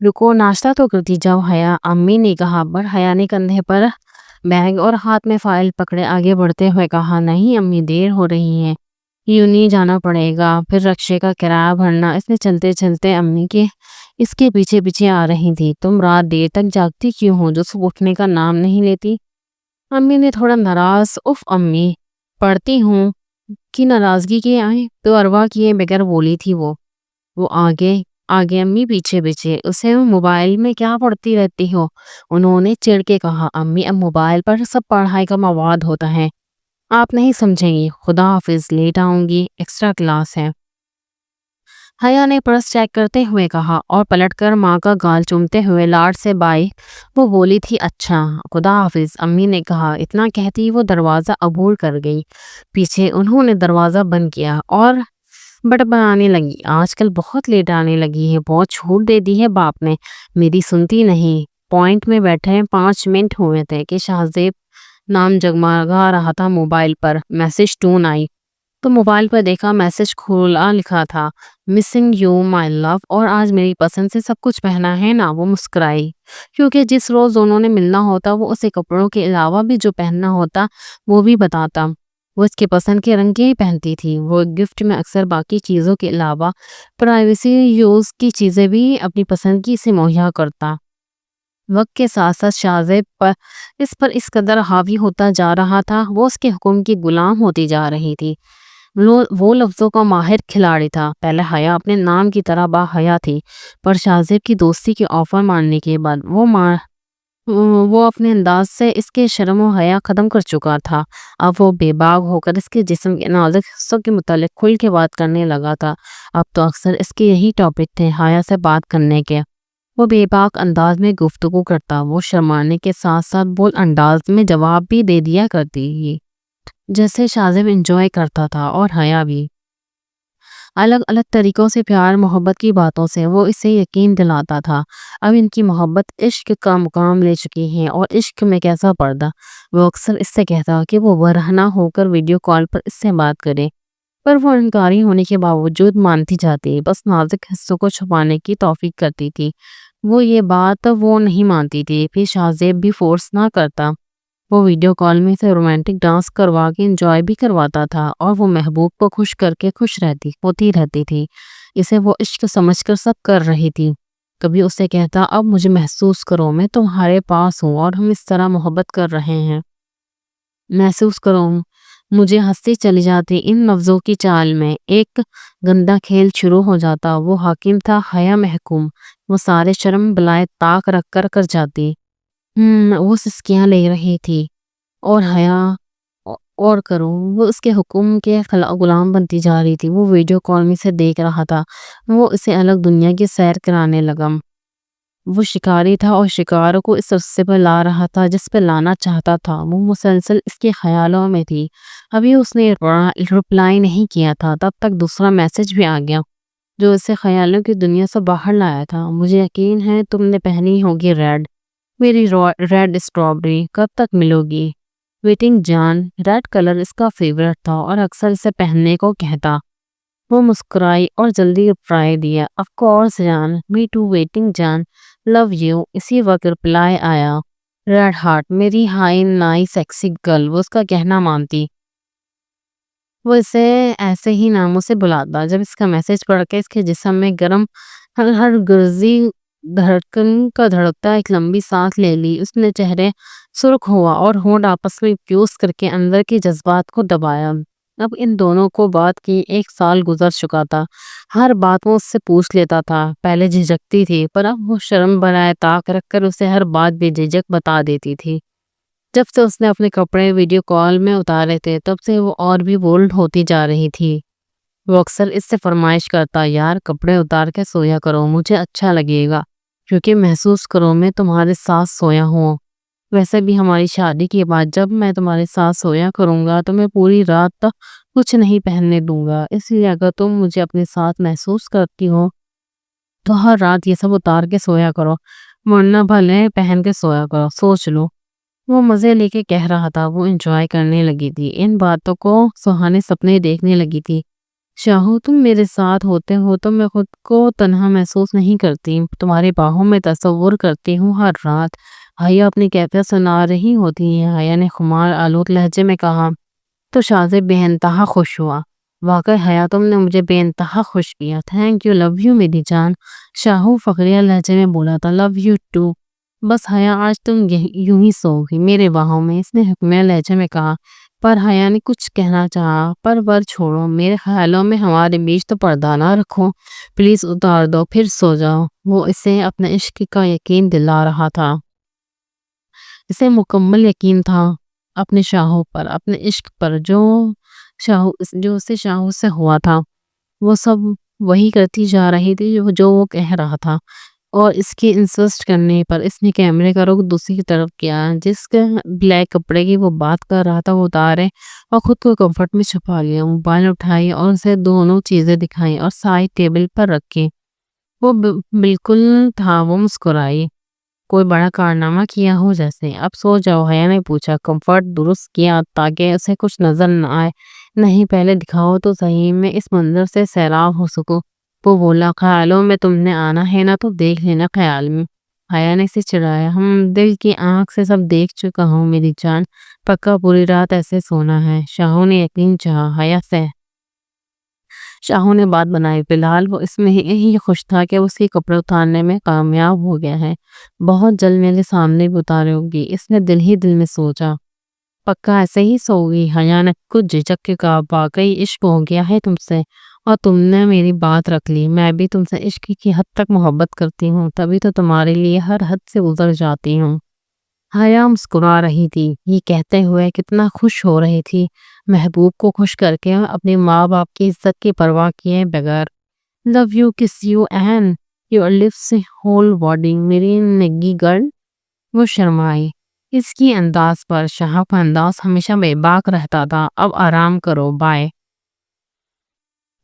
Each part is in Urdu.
رکو ناشتہ تو کرتی جاؤ حیا، امی نے کہا، پر حیا نے کندھے پر بیگ اور ہاتھ میں فائل پکڑے آگے بڑھتے ہوئے کہا، نہیں امی دیر ہو رہی ہے، یوں نہیں جانا پڑے گا، پھر رکشے کا کرایہ بھرنا۔ اس نے چلتے چلتے امی کے اس کے پیچھے پیچھے آ رہی تھی۔ تم رات دیر تک جاگتی کیوں ہو جو صبح اٹھنے کا نام نہیں لیتی؟ امی نے تھوڑا ناراض، اف امی پڑھتی ہوں کی ناراضگی کے آئے تو اروا کیے بغیر بولی تھی وہ آگے آگے امی پیچھے پیچھے، اسے موبائل میں کیا پڑھتی رہتی ہو؟ انہوں نے چڑ کے کہا، امی اب موبائل پر سب پڑھائی کا مواد ہوتا ہے، آپ نہیں سمجھیں گی، خدا حافظ، لیٹ آؤں گی، ایکسٹرا کلاس ہے۔ حیا نے پرس چیک کرتے ہوئے کہا اور پلٹ کر ماں کا گال چومتے ہوئے لاڈ سے بائی وہ بولی تھی، اچھا خدا حافظ، امی نے کہا۔ اتنا کہتی وہ دروازہ عبور کر گئی پیچھے۔ انہوں نے دروازہ بند کیا اور بڑبڑانے لگی، آج کل بہت لیٹ آنے لگی ہے، بہت چھوٹ دے دی ہے باپ نے، میری سنتی نہیں۔ پوائنٹ میں بیٹھے 5 منٹ ہوئے تھے کہ شہزیب نام جگمگا رہا تھا موبائل پر۔ میسج ٹون آئی تو موبائل پر دیکھا، میسج کھولا لکھا تھا، مسنگ یو مائی لو، اور آج میری پسند سے سب کچھ پہنا ہے نا؟ وہ مسکرائی، کیونکہ جس روز دونوں نے ملنا ہوتا وہ اسے کپڑوں کے علاوہ بھی جو پہننا ہوتا وہ بھی بتاتا۔ وہ اس کے پسند کے رنگ کے ہی پہنتی تھی۔ وہ گفٹ میں اکثر باقی چیزوں کے علاوہ پرائیویسی یوز کی چیزیں بھی اپنی پسند کی سے مہیا کرتا۔ وقت کے ساتھ ساتھ شہزیب پر اس قدر حاوی ہوتا جا رہا تھا، وہ اس کے حکم کی غلام ہوتی جا رہی تھی۔ وہ لفظوں کا ماہر کھلاڑی تھا۔ پہلے حیا اپنے نام کی طرح با حیا تھی، پر شہزیب کی دوستی کے آفر ماننے کے بعد وہ اپنے انداز سے اس کے شرم و حیا ختم کر چکا تھا۔ اب وہ بے باک ہو کر اس کے جسم کے نازک حصوں کے متعلق کھل کے بات کرنے لگا تھا۔ اب تو اکثر اس کے یہی ٹاپک تھے حیا سے بات کرنے کے۔ وہ بے باک انداز میں گفتگو کرتا، وہ شرمانے کے ساتھ ساتھ بول انداز میں جواب بھی دے دیا کرتی، جیسے شہزیب انجوائے کرتا تھا اور حیا بھی۔ الگ الگ طریقوں سے پیار محبت کی باتوں سے وہ اسے یقین دلاتا تھا۔ اب ان کی محبت عشق کا مقام لے چکی ہے، اور عشق میں کیسا پردہ۔ وہ اکثر اس سے کہتا کہ وہ برہنہ ہو کر ویڈیو کال پر اس سے بات کرے، پر وہ انکاری ہونے کے باوجود مانتی جاتی، بس نازک حصوں کو چھپانے کی توفیق کرتی تھی۔ وہ یہ بات وہ نہیں مانتی تھی، پھر شہزیب بھی فورس نہ کرتا۔ وہ ویڈیو کال میں سے رومانٹک ڈانس کروا کے انجوائے بھی کرواتا تھا، اور وہ محبوب کو خوش کر کے خوش ہوتی رہتی تھی۔ اسے وہ عشق سمجھ کر سب کر رہی تھی۔ کبھی اسے کہتا، اب مجھے محسوس کرو، میں تمہارے پاس ہوں اور ہم اس طرح محبت کر رہے ہیں، محسوس کرو۔ مجھے ہنسی چلی جاتی ان لفظوں کی چال میں، ایک گندا کھیل شروع ہو جاتا۔ وہ حاکم تھا، حیا محکوم، وہ سارے شرم بلائے طاق رکھ کر جاتی۔ وہ سسکیاں لے رہی تھی اور حیا اور کروں، وہ اس کے حکم کے غلام بنتی جا رہی تھی۔ وہ ویڈیو کال میں سے دیکھ رہا تھا، وہ اسے الگ دنیا کی سیر کرانے لگا۔ وہ شکاری تھا اور شکار کو اس رستے پر لا رہا تھا جس پہ لانا چاہتا تھا۔ وہ مسلسل اس کے خیالوں میں تھی۔ ابھی اس نے رپلائی نہیں کیا تھا، تب تک دوسرا میسج بھی آ گیا جو اسے خیالوں کی دنیا سے باہر لایا تھا۔ مجھے یقین ہے تم نے پہنی ہوگی ریڈ، میری ریڈ اسٹرابری، کب تک ملو گی؟ ویٹنگ جان۔ ریڈ کلر اس کا فیورٹ تھا اور اکثر اسے پہننے کو کہتا۔ وہ مسکرائی اور جلدی رپلائی دیا، آف کورس جان، می ٹو ویٹنگ جان، لو یو۔ اسی وقت رپلائی آیا، ریڈ ہارٹ، میری ہائی نائی سیکسی گرل۔ وہ اس کا کہنا مانتی، وہ اسے ایسے ہی ناموں سے بلاتا۔ جب اس کا میسج پڑھ کے اس کے جسم میں گرم ہر گرزی دھڑکن کا دھڑکتا ایک لمبی سانس لے لی۔ اس نے چہرے سرخ ہوا اور ہونٹ آپس میں فیوز کر کے اندر کے جذبات کو دبایا۔ اب ان دونوں کو بات کی 1 سال گزر چکا تھا۔ ہر بات وہ اس سے پوچھ لیتا تھا۔ پہلے جھجکتی تھی، پر اب وہ شرم بلائے طاق رکھ کر اسے ہر بات بے جھجک بتا دیتی تھی۔ جب سے اس نے اپنے کپڑے ویڈیو کال میں اتارے تھے، تب سے وہ اور بھی بولڈ ہوتی جا رہی تھی۔ وہ اکثر اس سے فرمائش کرتا، یار کپڑے اتار کے سویا کرو، مجھے اچھا لگے گا، کیونکہ محسوس کرو میں تمہارے ساتھ سویا ہوں۔ ویسے بھی ہماری شادی کے بعد جب میں تمہارے ساتھ سویا کروں گا تو میں پوری رات تک کچھ نہیں پہننے دوں گا، اس لیے اگر تم مجھے اپنے ساتھ محسوس کرتی ہو تو ہر رات یہ سب اتار کے سویا کرو، ورنہ بھلے پہن کے سویا کرو، سوچ لو۔ وہ مزے لے کے کہہ رہا تھا، وہ انجوائے کرنے لگی تھی، ان باتوں کو سہانے سپنے دیکھنے لگی تھی۔ شاہو تم میرے ساتھ ہوتے ہو تو میں خود کو تنہا محسوس نہیں کرتی، تمہاری باہوں میں تصور کرتی ہوں ہر رات۔ حیا اپنی کیفیت سنا رہی ہوتی ہے، حیا نے خمار آلود لہجے میں کہا۔ تو شاہزب بے انتہا خوش ہوا۔ واقعی حیا تم نے مجھے بے انتہا خوش کیا، تھینک یو، لو یو میری جان۔ شاہو فخریہ لہجے میں بولا تھا، لو یو ٹو۔ بس حیا آج تم یوں ہی سو گی میرے باہوں میں، اس نے حکمیہ لہجے میں کہا۔ پر حیا نے کچھ کہنا چاہا، پر چھوڑو، میرے خیالوں میں ہمارے بیچ تو پردہ نہ رکھو، پلیز اتار دو پھر سو جاؤ۔ وہ اسے اپنے عشق کا یقین دلا رہا تھا، اسے مکمل یقین تھا اپنے شاہو پر، اپنے عشق پر جو اسے شاہو سے ہوا تھا۔ وہ سب وہی کرتی جا رہی تھی جو وہ کہہ رہا تھا، اور اس کے انسسٹ کرنے پر اس نے کیمرے کا رخ دوسری طرف کیا۔ جس کے بلیک کپڑے کی وہ بات کر رہا تھا وہ اتارے اور خود کو کمفرٹ میں چھپا لیا۔ موبائل اٹھائی اور اسے دونوں چیزیں دکھائی اور سائڈ ٹیبل پر رکھی۔ وہ بالکل تھا، وہ مسکرائی، کوئی بڑا کارنامہ کیا ہو جیسے۔ اب سو جاؤ، حیا نے پوچھا۔ کمفرٹ درست کیا تاکہ اسے کچھ نظر نہ آئے۔ نہیں، پہلے دکھاؤ تو صحیح، میں اس منظر سے سیراب ہو سکوں۔ وہ بولا، خیالوں میں تم نے آنا ہے نا تو دیکھ لینا خیال میں۔ حیا نے اسے چڑھایا، دل کی آنکھ سے سب دیکھ چکا ہوں میری جان، پکا پوری رات ایسے سونا ہے۔ شاہو نے یقین چاہا، حیا سے شاہو نے بات بنائی، فی الحال وہ اس میں ہی خوش تھا کہ اس کے کپڑے اتارنے میں کامیاب ہو گیا ہے، بہت جلد میرے سامنے بھی اتارے ہوگی، اس نے دل ہی دل میں سوچا۔ پکا ایسے ہی سو گی؟ حیا نے کچھ جھجک کے کہا، واقعی عشق ہو گیا ہے تم سے، اور تم نے میری بات رکھ لی، میں بھی تم سے عشق کی حد تک محبت کرتی ہوں، تبھی تو تمہارے لیے ہر حد سے گزر جاتی ہوں۔ حیا مسکرا رہی تھی، یہ کہتے ہوئے کتنا خوش ہو رہی تھی، محبوب کو خوش کر کے اپنے ماں باپ کی عزت کی پرواہ کیے بغیر۔ لو یو، کس you and your lips whole body, میری نگی گرل۔ وہ شرمائی، اس کی انداز پر شاہ کا انداز ہمیشہ بے باک رہتا تھا۔ اب آرام کرو، بائے۔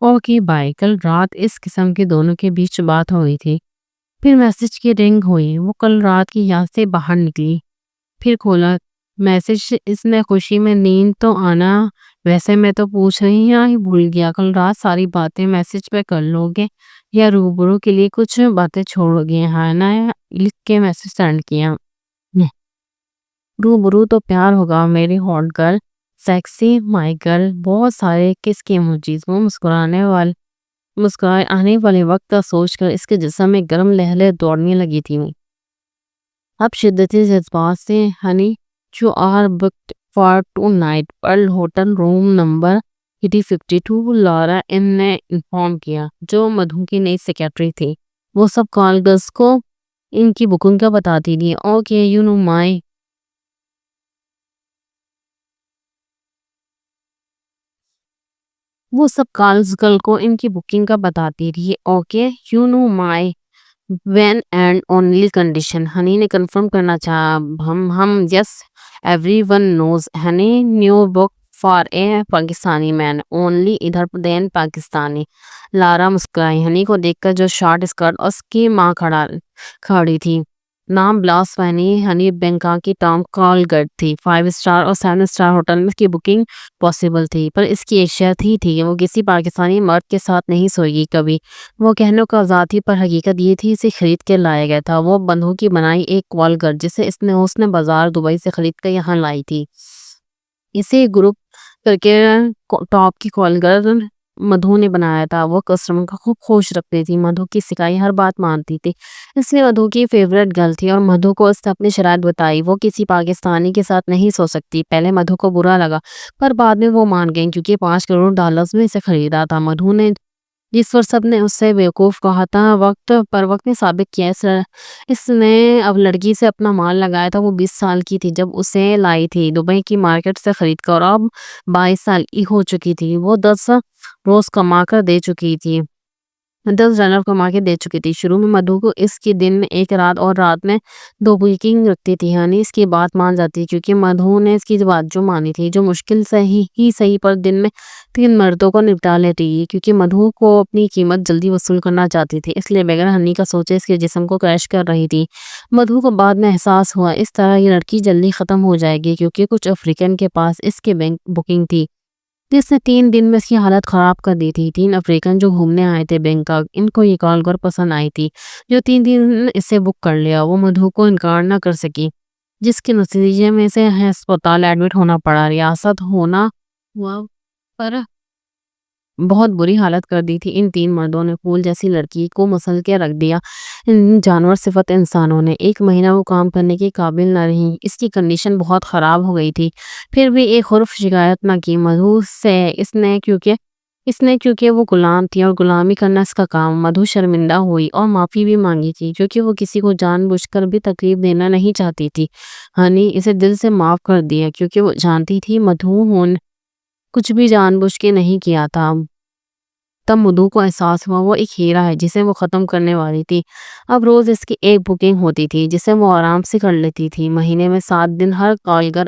Okay bye. کل رات اس قسم کے دونوں کے بیچ بات ہوئی تھی، پھر میسج کی رنگ ہوئی، وہ کل رات کی یاد سے باہر نکلی، پھر کھولا میسج، اس نے خوشی میں نیند تو آنا، ویسے میں تو پوچھ رہی ہی بھول گیا، کل رات ساری باتیں میسج پہ کر لو گے یا روبرو کے لیے کچھ باتیں چھوڑو گے؟ ہاں نا، لکھ کے میسج سینڈ کیا۔ روبرو تو پیار ہوگا میری ہاٹ گرل، سیکسی مائی گرل، بہت سارے کس کے ایموجیز۔ وہ مسکرائے آنے والے وقت کا سوچ کر اس کے جسم میں گرم لہریں دوڑنے لگی تھی۔ اب شدتی جذبات سے، honey you are booked for tonight, Pearl hotel room number 52، Lara ان نے انفارم کیا، جو مدھو کی نئی سیکریٹری تھی۔ وہ سب کال گرلز کو ان کی بکنگ کا بتاتی تھی۔ اوکے یو نو مائی وہ سب کالز گرل کو ان کی بکنگ کا بتاتی تھی۔ Okay you know my main and only condition, Honey نے کنفرم کرنا چاہا۔ Yes everyone knows, Honey new book for a Pakistani man, only ادھر دین پاکستانی۔ لارا مسکرائی، ہنی کو دیکھ کر جو شارٹ اسکرٹ اور اس کی ماں کھڑی تھی، نام بلاس پہنی۔ ہنی بینکاک کی ٹام کال گرل تھی، 5 اسٹار اور 7 اسٹار ہوٹل میں اس کی بکنگ پاسبل تھی، پر اس کی ایک شرط ہی تھی کہ وہ کسی پاکستانی مرد کے ساتھ نہیں سوئے گی کبھی۔ وہ کہنے کا آزاد تھی، پر حقیقت یہ تھی اسے خرید کے لایا گیا تھا۔ وہ بندھو کی بنائی ایک کال گرل جسے اس نے بازار دبئی سے خرید کر یہاں لائی تھی۔ اسے گروپ کر کے ٹاپ کی کال گرل مدھو نے بنایا تھا۔ وہ کسٹمر کو خوب خوش رکھتی تھی، مدھو کی سکھائی ہر بات مانتی تھی، اس لیے مدھو کی فیورٹ گرل تھی۔ اور مدھو کو اس نے اپنی شرائط بتائی، وہ کسی پاکستانی کے ساتھ نہیں سو سکتی۔ پہلے مدھو کو برا لگا، پر بعد میں وہ مان گئی کیونکہ $5 کروڑ میں اسے خریدا تھا مدھو نے، جس پر سب نے اس سے بیوقوف کہا تھا۔ وقت نے ثابت کیا اس نے اب لڑکی سے اپنا مال لگایا تھا۔ وہ 20 سال کی تھی جب اسے لائی تھی دبئی کی مارکیٹ سے خرید کر، اور اب 22 سال کی ہو چکی تھی۔ وہ 10 روز کما کر دے چکی تھی، $10 کما کے دے چکی تھی۔ شروع میں مدھو کو اس کی دن میں ایک رات اور رات میں 2 بکنگ رکھتی تھی۔ ہنی اس کی بات مان جاتی کیونکہ مدھو نے اس کی بات جو مانی تھی، جو مشکل سے ہی صحیح پر دن میں 3 مردوں کو نپٹا لیتی، کیونکہ مدھو کو اپنی قیمت جلدی وصول کرنا چاہتی تھی، اس لیے بغیر ہنی کا سوچے اس کے جسم کو کریش کر رہی تھی۔ مدھو کو بعد میں احساس ہوا اس طرح یہ لڑکی جلدی ختم ہو جائے گی، کیونکہ کچھ افریقن کے پاس اس کی بکنگ تھی۔ جس نے 3 دن میں اس کی حالت خراب کر دی تھی۔ 3 افریقن جو گھومنے آئے تھے بینکاک، ان کو یہ کال کر پسند آئی تھی، جو 3 دن اسے بک کر لیا۔ وہ مدھو کو انکار نہ کر سکی، جس کے نتیجے میں اسے ہسپتال ایڈمٹ ہونا پڑا۔ ریاست ہونا ہوا پر بہت بری حالت کر دی تھی۔ ان 3 مردوں نے پھول جیسی لڑکی کو مسل کے رکھ دیا۔ ان جانور صفت انسانوں نے 1 مہینہ وہ کام کرنے کے قابل نہ رہی۔ اس کی کنڈیشن بہت خراب ہو گئی تھی، پھر بھی ایک حرف شکایت نہ کی مدھو سے۔ کیونکہ وہ غلام تھی اور غلامی کرنا اس کا کام۔ مدھو شرمندہ ہوئی اور معافی بھی مانگی تھی، کیونکہ وہ کسی کو جان بوجھ کر بھی تکلیف دینا نہیں چاہتی تھی۔ ہنی اسے دل سے معاف کر دیا، کیونکہ وہ جانتی تھی مدھو نے کچھ بھی جان بوجھ کے نہیں کیا تھا۔ تب مدھو کو احساس ہوا وہ ایک ہیرا ہے جسے وہ ختم کرنے والی تھی۔ اب روز اس کی ایک بکنگ ہوتی تھی جسے وہ آرام سے کر لیتی تھی۔ مہینے میں 7 دن ہر کارگر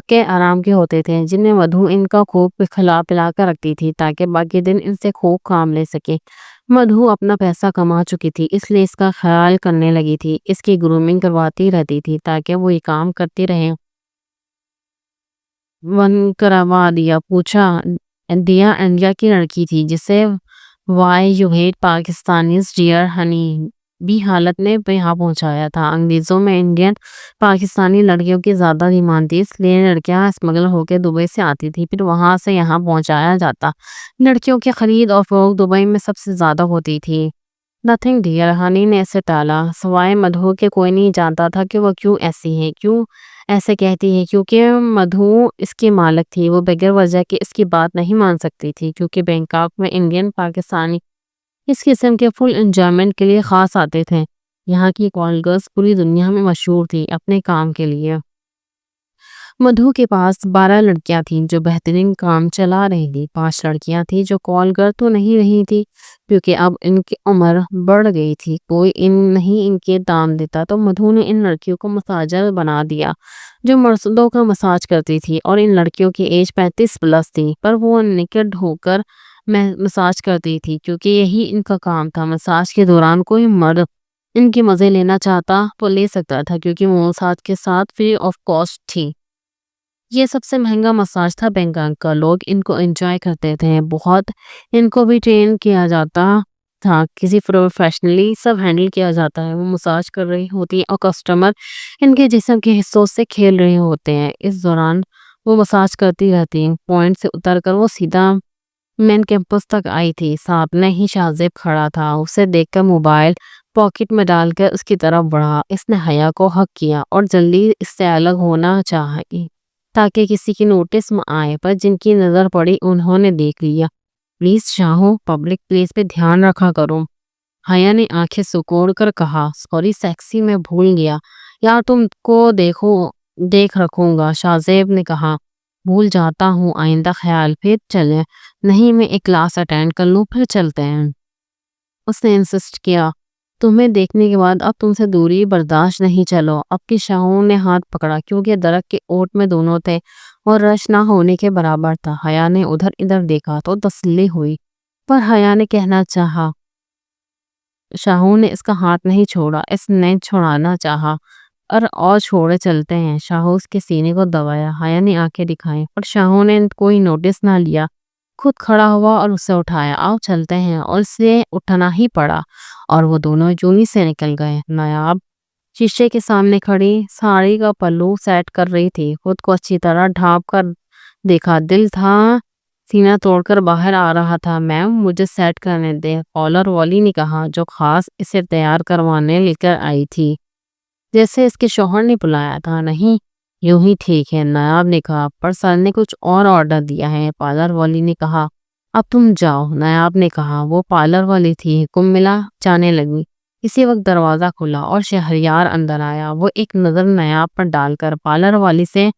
کے آرام کے ہوتے تھے، جن میں مدھو ان کا خوب کھلا پلا کر رکھتی تھی تاکہ باقی دن ان سے خوب کام لے سکے۔ مدھو اپنا پیسہ کما چکی تھی، اس لیے اس کا خیال کرنے لگی تھی، اس کی گرومنگ کرواتی رہتی تھی تاکہ وہ یہ کام کرتی رہے۔ ون کروا دیا پوچھا دیا انڈیا کی لڑکی تھی جسے why you hate Pakistanis dear honey بھی حالت نے یہاں پہنچایا تھا۔ انگریزوں میں انڈین پاکستانی لڑکیوں کی زیادہ ڈیمانڈ تھی، اس لیے لڑکیاں اسمگل ہو کے دبئی سے آتی تھی، پھر وہاں سے یہاں پہنچایا جاتا۔ لڑکیوں کی خرید اور فروخت دبئی میں سب سے زیادہ ہوتی تھی۔ نتھنگ ڈیئر ہنی نے اسے ٹالا، سوائے مدھو کے کوئی نہیں جانتا تھا کہ وہ کیوں ایسی ہے، کیوں ایسے کہتی ہے۔ کیونکہ مدھو اس کی مالک تھی، وہ بغیر وجہ کے اس کی بات نہیں مان سکتی تھی۔ کیونکہ بینکاک میں انڈین پاکستانی اس قسم کے فل انجوائمنٹ کے لیے خاص آتے تھے۔ یہاں کی کال گرلز پوری دنیا میں مشہور تھی اپنے کام کے لیے۔ مدھو کے پاس 12 لڑکیاں تھیں جو بہترین کام چلا رہی تھی۔ 5 لڑکیاں تھیں جو کال گرل تو نہیں رہی تھی، کیونکہ اب ان کی عمر بڑھ گئی تھی، کوئی نہیں ان کے دام دیتا، تو مدھو نے ان لڑکیوں کو مساجر بنا دیا جو مردوں کا مساج کرتی تھی، اور ان لڑکیوں کی ایج 35+ تھی، پر وہ نیکڈ ہو کر مساج کرتی تھی، کیونکہ یہی ان کا کام تھا۔ مساج کے دوران کوئی مرد ان کے مزے لینا چاہتا تو لے سکتا تھا، کیونکہ وہ مساج کے ساتھ فری آف کاسٹ تھی۔ یہ سب سے مہنگا مساج تھا بینکاک کا، لوگ ان کو انجوائے کرتے تھے بہت۔ ان کو بھی ٹرین کیا جاتا تھا، کسی پروفیشنلی سب ہینڈل کیا جاتا ہے۔ وہ مساج کر رہی ہوتی ہیں اور کسٹمر ان کے جسم کے حصوں سے کھیل رہے ہوتے ہیں۔ اس دوران وہ مساج کرتی رہتی ہیں۔ پوائنٹ سے اتر کر وہ سیدھا مین کیمپس تک آئی تھی۔ سامنے ہی شاہزیب کھڑا تھا، اسے دیکھ کر موبائل پاکٹ میں ڈال کر اس کی طرف بڑھا۔ اس نے حیا کو ہگ کیا اور جلدی اس سے الگ ہونا چاہی تاکہ کسی کی نوٹس میں آئے، پر جن کی نظر پڑی انہوں نے دیکھ لیا۔ پلیز شاہو، پبلک پلیس پہ دھیان رکھا کرو، حیا نے آنکھیں سکوڑ کر کہا۔ سوری سیکسی، میں بھول گیا یار، تم کو دیکھ رکھوں گا، شاہزیب نے کہا۔ بھول جاتا ہوں، آئندہ خیال، پھر چلیں۔ نہیں، میں ایک کلاس اٹینڈ کر لوں پھر چلتے ہیں، اس نے انسسٹ کیا۔ تمہیں دیکھنے کے بعد اب تم سے دوری برداشت نہیں، چلو۔ اب کی شاہو نے ہاتھ پکڑا، کیونکہ درخت کے اوٹ میں دونوں تھے اور رش نہ ہونے کے برابر تھا۔ حیا نے ادھر ادھر دیکھا تو تسلی ہوئی، پر حیا نے کہنا چاہا۔ شاہو نے اس کا ہاتھ نہیں چھوڑا، اس نے چھوڑانا چاہا، اور چھوڑے چلتے ہیں۔ شاہو اس کے سینے کو دبایا، حیا نے آنکھیں دکھائیں، پر شاہو نے کوئی نوٹس نہ لیا، خود کھڑا ہوا اور اسے اٹھایا۔ آؤ چلتے ہیں، اور اسے اٹھنا ہی پڑا، اور وہ دونوں جونی سے نکل گئے۔ نایاب شیشے کے سامنے کھڑی ساڑی کا پلو سیٹ کر رہی تھی، خود کو اچھی طرح ڈھانپ کر دیکھا، دل تھا سینہ توڑ کر باہر آ رہا تھا۔ میم، مجھے سیٹ کرنے دے، پارلر والی نے کہا، جو خاص اسے تیار کروانے لے کر آئی تھی، جیسے اس کے شوہر نے بلایا تھا۔ نہیں، یوں ہی ٹھیک ہے، نایاب نے کہا، پر سر نے کچھ اور آرڈر دیا ہے، پارلر والی نے کہا۔ اب تم جاؤ، نایاب نے کہا۔ وہ پارلر والی تھی، حکم ملا، جانے لگی۔ اسی وقت دروازہ کھلا اور شہریار اندر آیا۔ وہ ایک نظر نایاب پر ڈال کر پارلر والی سے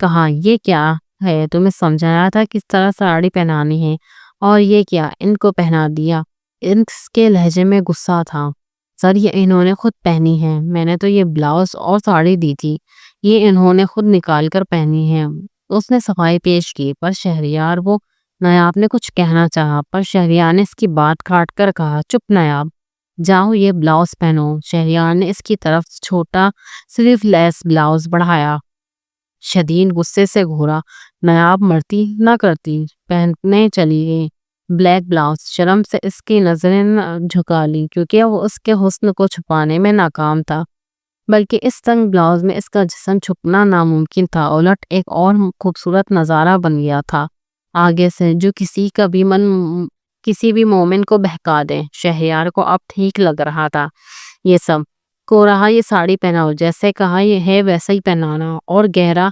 کہا، یہ کیا ہے؟ تمہیں سمجھایا تھا کس طرح ساڑی پہنانی ہے، اور یہ کیا ان کو پہنا دیا؟ اس کے لہجے میں غصہ تھا۔ سر، یہ انہوں نے خود پہنی ہے، میں نے تو یہ بلاؤز اور ساڑی دی تھی، یہ انہوں نے خود نکال کر پہنی ہے۔ اس نے صفائی پیش کی، پر شہریار وہ نایاب نے کچھ کہنا چاہا، پر شہریار نے اس کی بات کاٹ کر کہا، چپ نایاب، جاؤ یہ بلاؤز پہنو۔ شہریار نے اس کی طرف چھوٹا سلیو لیس بلاؤز بڑھایا، شدید غصے سے گھورا۔ نایاب مرتی نہ کرتی پہننے چلی گئی بلیک بلاؤز۔ شرم سے اس کی نظریں جھکا لی کیونکہ وہ اس کے حسن کو چھپانے میں ناکام تھا، بلکہ اس تنگ بلاؤز میں اس کا جسم چھپنا ناممکن تھا۔ الٹ ایک اور خوبصورت نظارہ بن گیا تھا آگے سے، جو کسی بھی مومن کو بہکا دے۔ شہریار کو اب ٹھیک لگ رہا تھا یہ سب۔ کو رہا یہ ساڑی پہناؤ، جیسے کہا یہ ہے ویسا ہی پہنانا، اور گہرا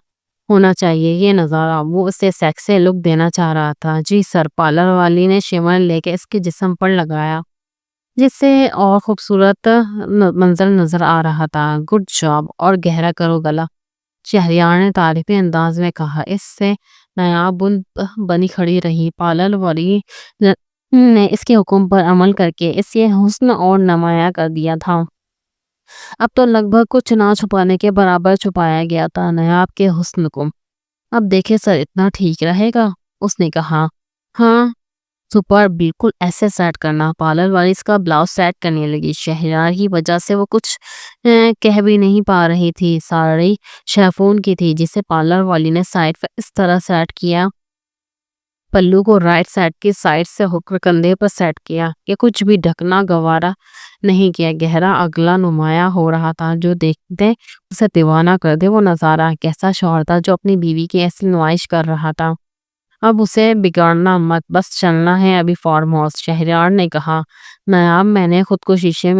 ہونا چاہیے یہ نظارہ۔ وہ اسے سیکسی لک دینا چاہ رہا تھا۔ جی سر، پارلر والی نے شیور لے کے اس کے جسم پر لگایا، جس سے اور خوبصورت منظر نظر آ رہا تھا۔ گڈ جاب، اور گہرا کرو گلا، شہریار نے تعریفی انداز میں کہا۔ اس سے نایاب بنی کھڑی رہی۔ پارلر والی نے اس کے حکم پر عمل کر کے اس کے حسن اور نمایاں کر دیا تھا۔ اب تو لگ بھگ کچھ نہ چھپانے کے برابر چھپایا گیا تھا نایاب کے حسن کو۔ اب دیکھیں سر، اتنا ٹھیک رہے گا؟ اس نے کہا۔ ہاں سپر، بالکل ایسے سیٹ کرنا۔ پارلر والی اس کا بلاؤز سیٹ کرنے لگی۔ شہریار کی وجہ سے وہ کچھ کہہ بھی نہیں پا رہی تھی۔ ساڑی شیفون کی تھی، جسے پارلر والی نے سائڈ پر اس طرح سیٹ کیا، پلو کو رائٹ سائڈ کی سائڈ سے ہو کر کندھے پر سیٹ کیا کہ کچھ بھی ڈھکنا گوارا نہیں کیا۔ گہرا اگلا نمایاں ہو رہا تھا، جو دیکھتے اسے دیوانہ کر دے۔ وہ نظارہ کیسا شوہر تھا جو اپنی بیوی کی ایسی نمائش کر رہا تھا۔ اب اسے بگاڑنا مت، بس چلنا ہے ابھی فارم ہاؤس۔ شہریار نے کہا۔ نایاب نے خود کو شیشے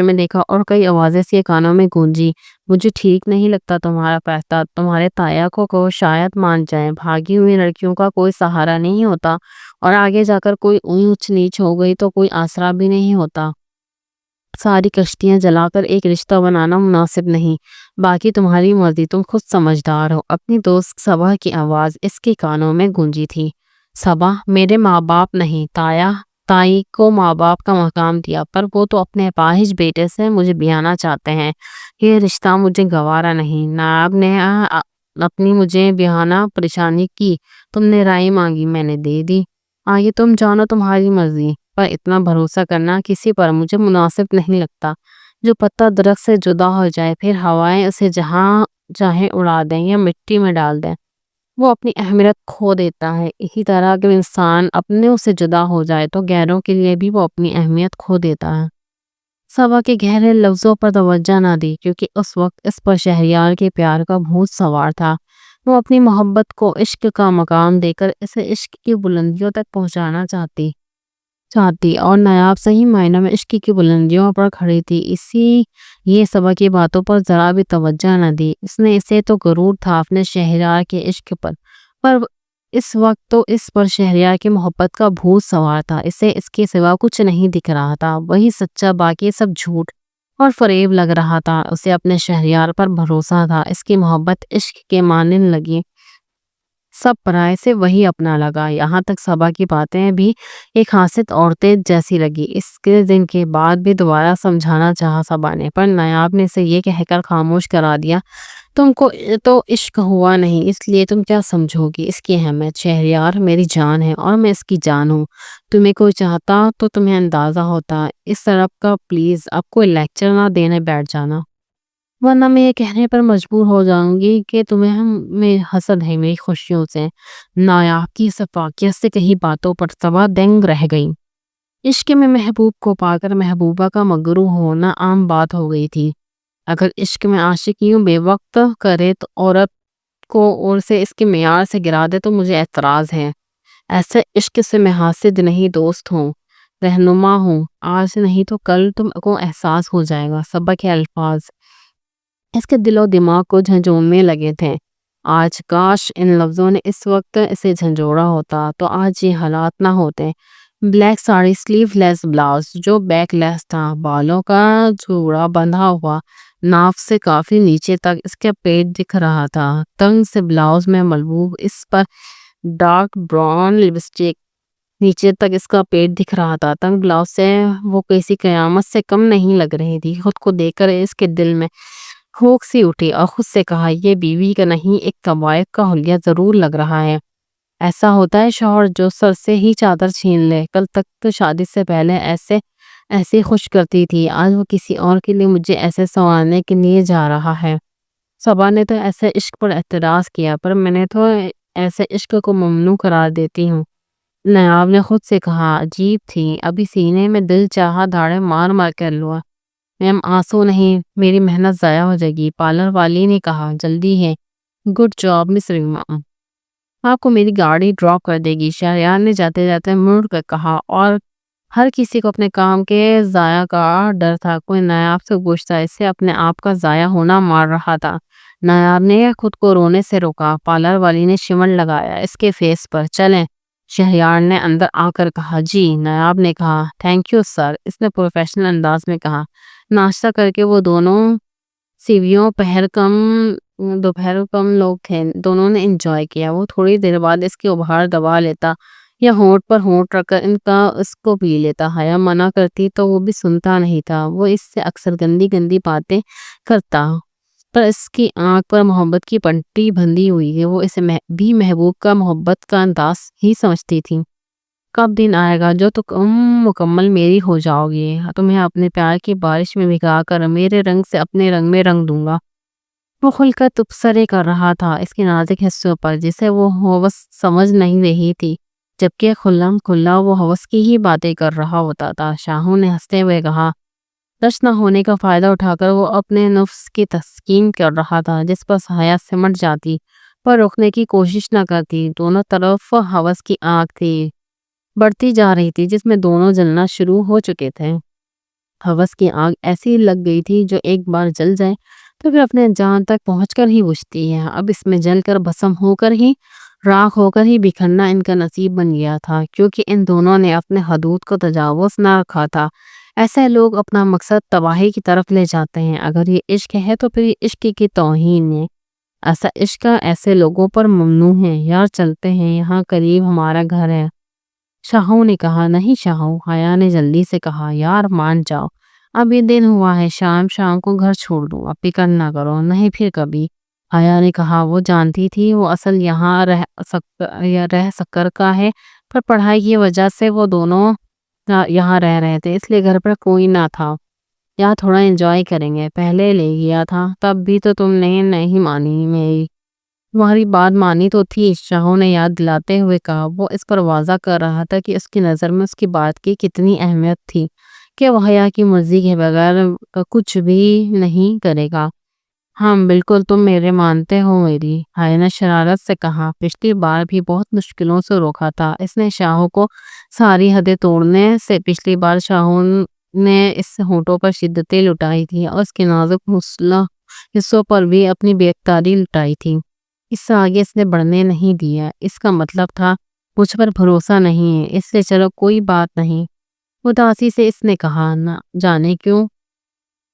میں دیکھا اور کئی آوازیں سی کانوں میں گونجی۔ مجھے ٹھیک نہیں لگتا تمہارا فیصلہ، تمہارے تایا کو شاید مان جائیں۔ بھاگی ہوئی لڑکیوں کا کوئی سہارا نہیں ہوتا، اور آگے جا کر کوئی اونچ نیچ ہو گئی تو کوئی آسرا بھی نہیں ہوتا۔ ساری کشتیاں جلا کر ایک رشتہ بنانا مناسب نہیں۔ باقی تمہاری مرضی، تم خود سمجھدار ہو۔ اپنی دوست صبا کی آواز اس کے کانوں میں گونجی تھی۔ صبا، میرے ماں باپ نہیں، تائی کو ماں باپ کا مقام دیا، پر وہ تو اپنے اپاہج بیٹے سے مجھے بیانا چاہتے ہیں۔ یہ رشتہ مجھے گوارا نہیں۔ نایاب نے اپنی مجھے بیانا پریشانی کی، تم نے رائے مانگی، میں نے دے دی۔ آگے تم جانو، تمہاری مرضی، پر اتنا بھروسہ کرنا کسی پر مجھے مناسب نہیں لگتا۔ جو پتا درخت سے جدا ہو جائے، پھر ہوائیں اسے جہاں چاہے اڑا دیں یا مٹی میں ڈال دیں، وہ اپنی اہمیت کھو دیتا ہے۔ اسی طرح اگر انسان اپنے سے جدا ہو جائے تو غیروں کے لیے بھی وہ اپنی اہمیت کھو دیتا ہے۔ صبا کے گہرے لفظوں پر توجہ نہ دی، کیونکہ اس وقت اس پر شہریار کے پیار کا بھوت سوار تھا۔ وہ اپنی محبت کو عشق کا مقام دے کر اسے عشق کی بلندیوں تک پہنچانا چاہتی، اور نایاب صحیح معنی میں عشق کی بلندیوں پر کھڑی تھی۔ یہ صبا کی باتوں پر ذرا بھی توجہ نہ دی۔ اسے تو غرور تھا اپنے شہریار کے عشق پر اس وقت تو اس پر شہریار کی محبت کا بھوت سوار تھا۔ اسے اس کے سوا کچھ نہیں دکھ رہا تھا، وہی سچا، باقی سب جھوٹ اور فریب لگ رہا تھا۔ اسے اپنے شہریار پر بھروسہ تھا۔ اس کی محبت عشق کے مانند لگی، سب پرائے سے وہی اپنا لگا۔ یہاں تک صبا کی باتیں بھی ایک حاسد عورتیں جیسی لگی۔ اس کے دن کے بعد بھی دوبارہ سمجھانا چاہا صبا نے، پر نایاب نے اسے یہ کہہ کر خاموش کرا دیا، تم کو تو عشق ہوا نہیں، اس لیے تم کیا سمجھو گی اس کی اہمیت؟ شہریار میری جان ہے اور میں اس کی جان ہوں۔ تمہیں کوئی چاہتا تو تمہیں اندازہ ہوتا۔ اس طرح کا پلیز اب کوئی لیکچر نہ دینے بیٹھ جانا، ورنہ میں یہ کہنے پر مجبور ہو جاؤں گی کہ تمہیں حسد ہے میری خوشیوں سے۔ نایاب کی سفاکیت سے کئی باتوں پر صبا دنگ رہ گئی۔ عشق میں محبوب کو پا کر محبوبہ کا مغرور ہونا عام بات ہو گئی تھی۔ اگر عشق میں عاشق یوں بے وقت کرے تو عورت کو اور سے اس کے معیار سے گرا دے تو مجھے اعتراض ہے۔ ایسے عشق سے میں حاسد نہیں، دوست ہوں، رہنما ہوں۔ آج نہیں تو کل تم کو احساس ہو جائے گا۔ صبا کے الفاظ اس کے دل و دماغ کو جھنجھوڑنے لگے تھے۔ آج کاش ان لفظوں نے اس وقت اسے جھنجھوڑا ہوتا تو آج یہ حالات نہ ہوتے۔ بلیک ساڑی، سلیو لیس بلاؤز جو بیک لیس تھا، بالوں کا جوڑا بندھا ہوا، ناف سے کافی نیچے تک اس کا پیٹ دکھ رہا تھا۔ تنگ سے بلاؤز میں ملبوس اس پر ڈارک براؤن لپسٹک، نیچے تک اس کا پیٹ دکھ رہا تھا۔ تنگ بلاؤز سے وہ کسی قیامت سے کم نہیں لگ رہی تھی۔ خود کو دیکھ کر اس کے دل میں ہوک سی اٹھی اور خود سے کہا، یہ بیوی کا نہیں، ایک طوائف کا حلیہ ضرور لگ رہا ہے۔ ایسا ہوتا ہے شوہر جو سر سے ہی چادر چھین لے۔ کل تک تو شادی سے پہلے ایسے خوش کرتی تھی، آج وہ کسی اور کے لیے مجھے ایسے سنوارنے کے لیے جا رہا ہے۔ صبا نے تو ایسے عشق پر اعتراض کیا، پر میں نے تو ایسے عشق کو ممنوع قرار دیتی ہوں۔ نایاب نے خود سے کہا، عجیب تھی، ابھی سینے میں دل چاہا دھاڑے مار مار کر لوا۔ میم آنسو نہیں، میری محنت ضائع ہو جائے گی۔ پارلر والی نے کہا، جلدی ہے۔ گڈ جاب مس ریما، آپ کو میری گاڑی ڈراپ کر دے گی، شہریار نے جاتے جاتے مڑ کر کہا، اور ہر کسی کو اپنے کام کے ضائع کا ڈر تھا۔ کوئی نایاب سے پوچھتا، اس سے اپنے آپ کا ضائع ہونا مار رہا تھا۔ نایاب نے خود کو رونے سے روکا۔ پارلر والی نے شمر لگایا اس کے فیس پر۔ چلیں، شہریار نے اندر آ کر کہا۔ جی، نایاب نے کہا۔ تھینک یو سر، اس نے پروفیشنل انداز میں کہا۔ ناشتہ کر کے وہ دونوں سیویوں دوپہر کم لوگ تھے، دونوں نے انجوائے کیا۔ وہ تھوڑی دیر بعد اس کی ابھار دبا لیتا یا ہونٹ پر ہونٹ رکھ کر اس کو پی لیتا۔ حیا منع کرتی تو وہ بھی سنتا نہیں تھا۔ وہ اس سے اکثر گندی گندی باتیں کرتا، پر اس کی آنکھ پر محبت کی پٹی بندھی ہوئی ہے۔ وہ اسے بھی محبوب کا محبت کا انداز ہی سمجھتی تھی۔ کب دن آئے گا جو تم مکمل میری ہو جاؤ گی، تمہیں اپنے پیار کی بارش میں بھگا کر میرے رنگ سے اپنے رنگ میں رنگ دوں گا۔ وہ کھل کر تبصرے کر رہا تھا اس کے نازک حصوں پر، جسے وہ ہوس سمجھ نہیں رہی تھی، جبکہ کھلم کھلا وہ ہوس کی ہی باتیں کر رہا ہوتا تھا۔ شاہو نے ہنستے ہوئے کہا۔ ٹچ نہ ہونے کا فائدہ اٹھا کر وہ اپنے نفس کی تسکین کر رہا تھا، جس پر حیا سمٹ جاتی پر روکنے کی کوشش نہ کرتی۔ دونوں طرف ہوس کی آگ تھی، بڑھتی جا رہی تھی، جس میں دونوں جلنا شروع ہو چکے تھے۔ ہوس کی آگ ایسی لگ گئی تھی جو ایک بار جل جائے تو پھر اپنے جان تک پہنچ کر ہی بجھتی ہے۔ اب اس میں جل کر بھسم ہو کر ہی، راکھ ہو کر ہی بکھرنا ان کا نصیب بن گیا تھا، کیونکہ ان دونوں نے اپنے حدود کو تجاوز نہ رکھا تھا۔ ایسے لوگ اپنا مقصد تباہی کی طرف لے جاتے ہیں۔ اگر یہ عشق ہے تو پھر یہ عشق کی توہین ہے۔ ایسا عشق ایسے لوگوں پر ممنوع ہے۔ یار چلتے ہیں، یہاں قریب ہمارا گھر ہے۔ شاہو نے کہا۔ نہیں شاہو، حیا نے جلدی سے کہا، یار مان جاؤ، اب یہ دن ہوا ہے، شام کو گھر چھوڑ دوں، اب فکر نہ کرو، نہیں پھر کبھی۔ حیا نے کہا۔ وہ جانتی تھی وہ اصل یہاں رہ سکر کا ہے، پر پڑھائی کی وجہ سے وہ دونوں یہاں رہ رہے تھے، اس لیے گھر پر کوئی نہ تھا۔ یا تھوڑا انجوائے کریں گے، پہلے لے گیا تھا تب بھی تو تم نے نہیں مانی، میری تمہاری بات مانی تو تھی، شاہو نے یاد دلاتے ہوئے کہا۔ وہ اس پر واضح کر رہا تھا کہ اس کی نظر میں اس کی بات کی کتنی اہمیت تھی، کہ وہ حیا کی مرضی کے بغیر کچھ بھی نہیں کرے گا۔ ہاں بالکل، تم میرے مانتے ہو میری، حیا نے شرارت سے کہا۔ پچھلی بار بھی بہت مشکلوں سے روکا تھا اس نے شاہو کو ساری حدیں توڑنے سے۔ پچھلی بار شاہو نے اس ہونٹوں پر شدتیں لٹائی تھی اور اس کے نازک حصوں پر بھی اپنی بے اختیاری لٹائی تھی۔ اس سے آگے اس نے بڑھنے نہیں دیا۔ اس کا مطلب تھا مجھ پر بھروسہ نہیں ہے، اس سے چلو کوئی بات نہیں، اداسی سے اس نے کہا۔ نہ جانے کیوں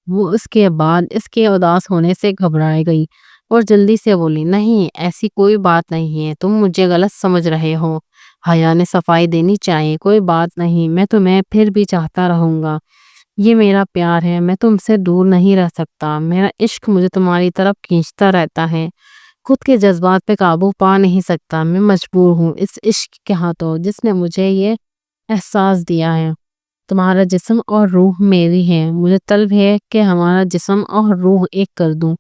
وہ اس کے بعد اس کے اداس ہونے سے گھبرائے گئی اور جلدی سے بولی، نہیں ایسی کوئی بات نہیں ہے، تم مجھے غلط سمجھ رہے ہو۔ حیا نے صفائی دینی چاہیے، کوئی بات نہیں، میں تمہیں پھر بھی چاہتا رہوں گا، یہ میرا پیار ہے، میں تم سے دور نہیں رہ سکتا، میرا عشق مجھے تمہاری طرف کھینچتا رہتا ہے، خود کے جذبات پہ قابو پا نہیں سکتا، میں مجبور ہوں اس عشق کے ہاتھوں جس نے مجھے یہ احساس دیا ہے، تمہارا جسم اور روح میری ہے، مجھے طلب ہے کہ ہمارا جسم اور روح ایک کر دوں۔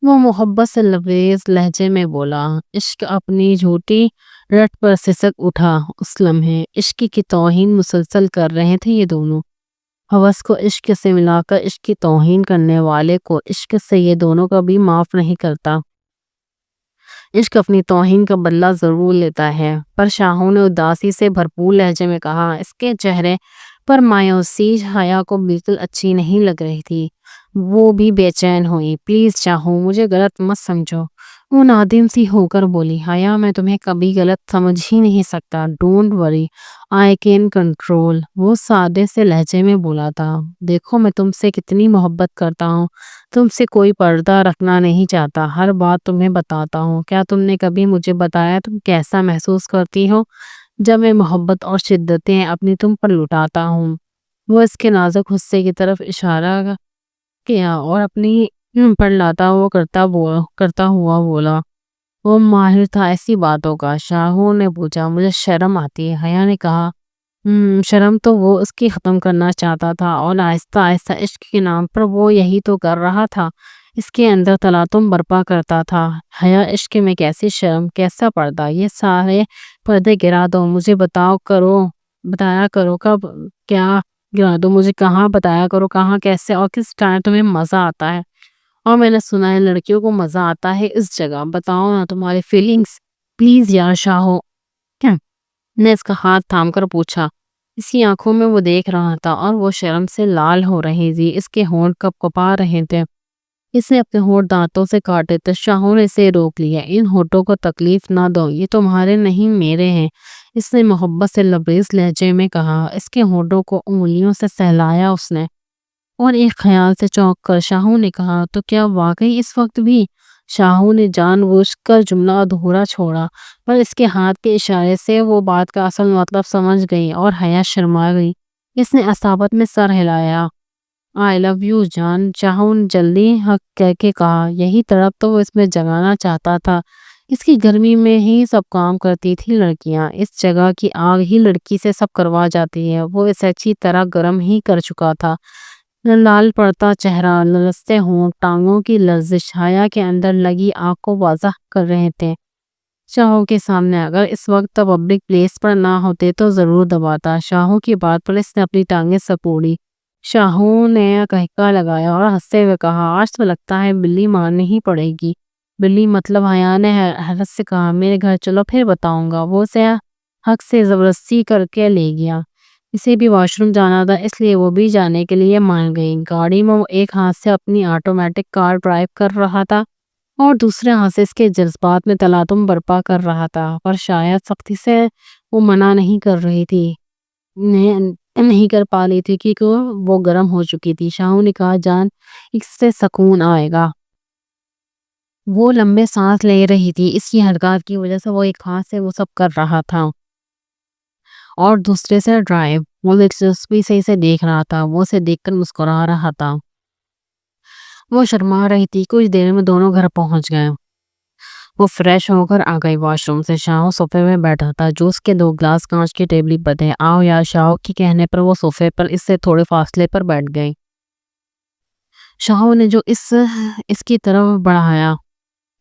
وہ محبت سے لبریز لہجے میں بولا۔ عشق اپنی جھوٹی رٹ پر سسک اٹھا۔ اس لمحے عشق کی توہین مسلسل کر رہے تھے یہ دونوں۔ ہوس کو عشق سے ملا کر عشق کی توہین کرنے والے کو عشق سے یہ دونوں کبھی معاف نہیں کرتا۔ عشق اپنی توہین کا بدلہ ضرور لیتا ہے۔ پر شاہو نے اداسی سے بھرپور لہجے میں کہا۔ اس کے چہرے پر مایوسی حیا کو بالکل اچھی نہیں لگ رہی تھی، وہ بھی بے چین ہوئی۔ پلیز شاہو، مجھے غلط مت سمجھو، وہ نادم سی ہو کر بولی۔ حیا میں تمہیں کبھی غلط سمجھ ہی نہیں سکتا، don't worry, I can control, وہ سادے سے لہجے میں بولا تھا۔ دیکھو میں تم سے کتنی محبت کرتا ہوں، تم سے کوئی پردہ رکھنا نہیں چاہتا، ہر بات تمہیں بتاتا ہوں، کیا تم نے کبھی مجھے بتایا تم کیسا محسوس کرتی ہو جب میں محبت اور شدتیں اپنی تم پر لٹاتا ہوں؟ وہ اس کے نازک حصے کی طرف اشارہ کیا اور اپنی پر لاتا ہوا کرتا ہوا بولا۔ وہ ماہر تھا ایسی باتوں کا۔ شاہو نے پوچھا، مجھے شرم آتی ہے۔ حیا نے کہا، شرم تو وہ اس کی ختم کرنا چاہتا تھا، اور آہستہ آہستہ عشق کے نام پر وہ یہی تو کر رہا تھا۔ اس کے اندر تلاطم برپا کرتا تھا۔ حیا عشق میں کیسی شرم، کیسا پردہ، یہ سارے پردے گرا دو، مجھے بتایا کرو کب کیا گرا دو، مجھے کہاں بتایا کرو، کہاں، کیسے اور کس ٹائم تمہیں مزہ آتا ہے۔ اور میں نے سنا ہے لڑکیوں کو مزہ آتا ہے اس جگہ، بتاؤ نا تمہاری فیلنگز پلیز یار شاہو، کیا نے اس کا ہاتھ تھام کر پوچھا۔ اس کی آنکھوں میں وہ دیکھ رہا تھا اور وہ شرم سے لال ہو رہی تھی، اس کے ہونٹ کپ کپا رہے تھے۔ اس نے اپنے ہونٹ دانتوں سے کاٹے تھے۔ شاہو نے اسے روک لیا۔ ان ہونٹوں کو تکلیف نہ دو، یہ تمہارے نہیں میرے ہیں، اس نے محبت سے لبریز لہجے میں کہا۔ اس کے ہونٹوں کو انگلیوں سے سہلایا اس نے، اور ایک خیال سے چونک کر شاہو نے کہا، تو کیا واقعی اس وقت بھی؟ شاہو نے جان بوجھ کر جملہ ادھورا چھوڑا، پر اس کے ہاتھ کے اشارے سے وہ بات کا اصل مطلب سمجھ گئی اور حیا شرما گئی۔ اس نے عصابت میں سر ہلایا۔ آئی لو یو جان، شاہو نے جلدی حق کہہ کے کہا۔ یہی طرف تو وہ اس میں جگانا چاہتا تھا۔ اس کی گرمی میں ہی سب کام کرتی تھی لڑکیاں، اس جگہ کی آگ ہی لڑکی سے سب کروا جاتی ہے۔ وہ اسے اچھی طرح گرم ہی کر چکا تھا۔ لال پڑتا چہرہ، لرزتے ہونٹ، ٹانگوں کی لرزش حیا کے اندر لگی آگ کو واضح کر رہے تھے۔ شاہو کے سامنے اگر اس وقت پبلک پلیس پر نہ ہوتے تو ضرور دباتا۔ شاہو کی بات پر اس نے اپنی ٹانگیں سپوڑی۔ شاہو نے کہکا لگایا اور ہنستے ہوئے کہا، آج تو لگتا ہے بلی مارنی ہی پڑے گی۔ بلی مطلب؟ حیا نے حیرت سے کہا۔ میرے گھر چلو پھر بتاؤں گا۔ وہ اسے حق سے زبردستی کر کے لے گیا۔ اسے بھی واش روم جانا تھا، اس لیے وہ بھی جانے کے لیے مان گئی۔ گاڑی میں وہ ایک ہاتھ سے اپنی آٹومیٹک کار ڈرائیو کر رہا تھا اور دوسرے ہاتھ سے اس کے جذبات میں تلاطم برپا کر رہا تھا، پر شاید سختی سے وہ منع نہیں کر رہی تھی، نہیں کر پا رہی تھی کیونکہ وہ گرم ہو چکی تھی۔ شاہو نے کہا، جان اس سے سکون آئے گا۔ وہ لمبے سانس لے رہی تھی، اس کی حرکات کی وجہ سے وہ ایک ہاتھ سے وہ سب کر رہا تھا اور دوسرے سے ڈرائیو۔ وہ دلچسپی سے اسے دیکھ رہا تھا، وہ اسے دیکھ کر مسکرا رہا تھا۔ وہ شرما رہی تھی۔ کچھ دیر میں دونوں گھر پہنچ گئے۔ وہ فریش ہو کر آ گئی واش روم سے۔ شاہو صوفے میں بیٹھا تھا، جوس کے 2 گلاس کانچ کی ٹیبل پر تھے۔ آؤ یار، شاہو کے کہنے پر وہ صوفے پر اس سے تھوڑے فاصلے پر بیٹھ گئی۔ شاہو نے جو اس کی طرف بڑھایا،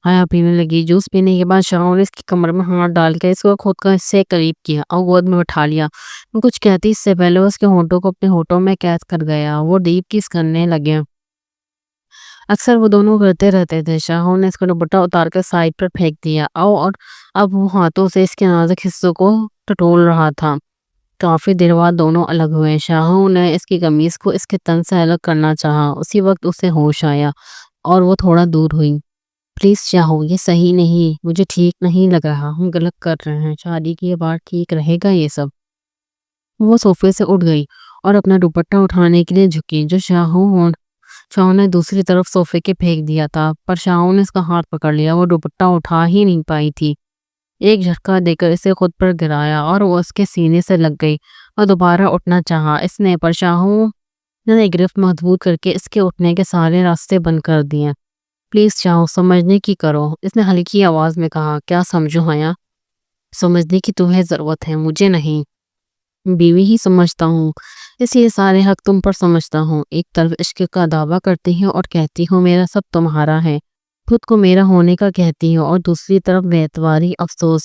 حیا پینے لگی۔ جوس پینے کے بعد شاہو نے اس کی کمر میں ہاتھ ڈال کے اس کو خود کا اس سے قریب کیا اور گود میں بٹھا لیا۔ وہ کچھ کہتی اس سے پہلے اس کے ہونٹوں کو اپنے ہونٹوں میں قید کر گیا۔ وہ ڈیپ کس کرنے لگے۔ اکثر وہ دونوں کرتے رہتے تھے۔ شاہو نے اس کا دوپٹہ اتار کر سائیڈ پر پھینک دیا اور اب وہ ہاتھوں سے اس کے نازک حصوں کو ٹٹول رہا تھا۔ کافی دیر بعد دونوں الگ ہوئے۔ شاہو نے اس کی قمیض کو اس کے تن سے الگ کرنا چاہا۔ اسی وقت اسے ہوش آیا اور وہ تھوڑا دور ہوئی۔ پلیز شاہو، یہ صحیح نہیں، مجھے ٹھیک نہیں لگ رہا، ہم غلط کر رہے ہیں، شادی کے بعد ٹھیک رہے گا یہ سب۔ وہ صوفے سے اٹھ گئی اور اپنا دوپٹہ اٹھانے کے لیے جھکی، جو شاہو نے دوسری طرف صوفے کے پھینک دیا تھا، پر شاہو نے اس کا ہاتھ پکڑ لیا۔ وہ دوپٹہ اٹھا ہی نہیں پائی تھی۔ ایک جھٹکا دے کر اسے خود پر گرایا اور وہ اس کے سینے سے لگ گئی اور دوبارہ اٹھنا چاہا اس نے، پر شاہو نے گرفت مضبوط کر کے اس کے اٹھنے کے سارے راستے بند کر دیے۔ پلیز شاہو، سمجھنے کی کرو، اس نے ہلکی آواز میں کہا۔ کیا سمجھو حیا؟ سمجھنے کی تمہیں ضرورت ہے، مجھے نہیں۔ بیوی ہی سمجھتا ہوں، اس لیے سارے حق تم پر سمجھتا ہوں۔ ایک طرف عشق کا دعویٰ کرتی ہوں اور کہتی ہوں میرا سب تمہارا ہے، خود کو میرا ہونے کا کہتی ہوں، اور دوسری طرف بے اعتباری، افسوس۔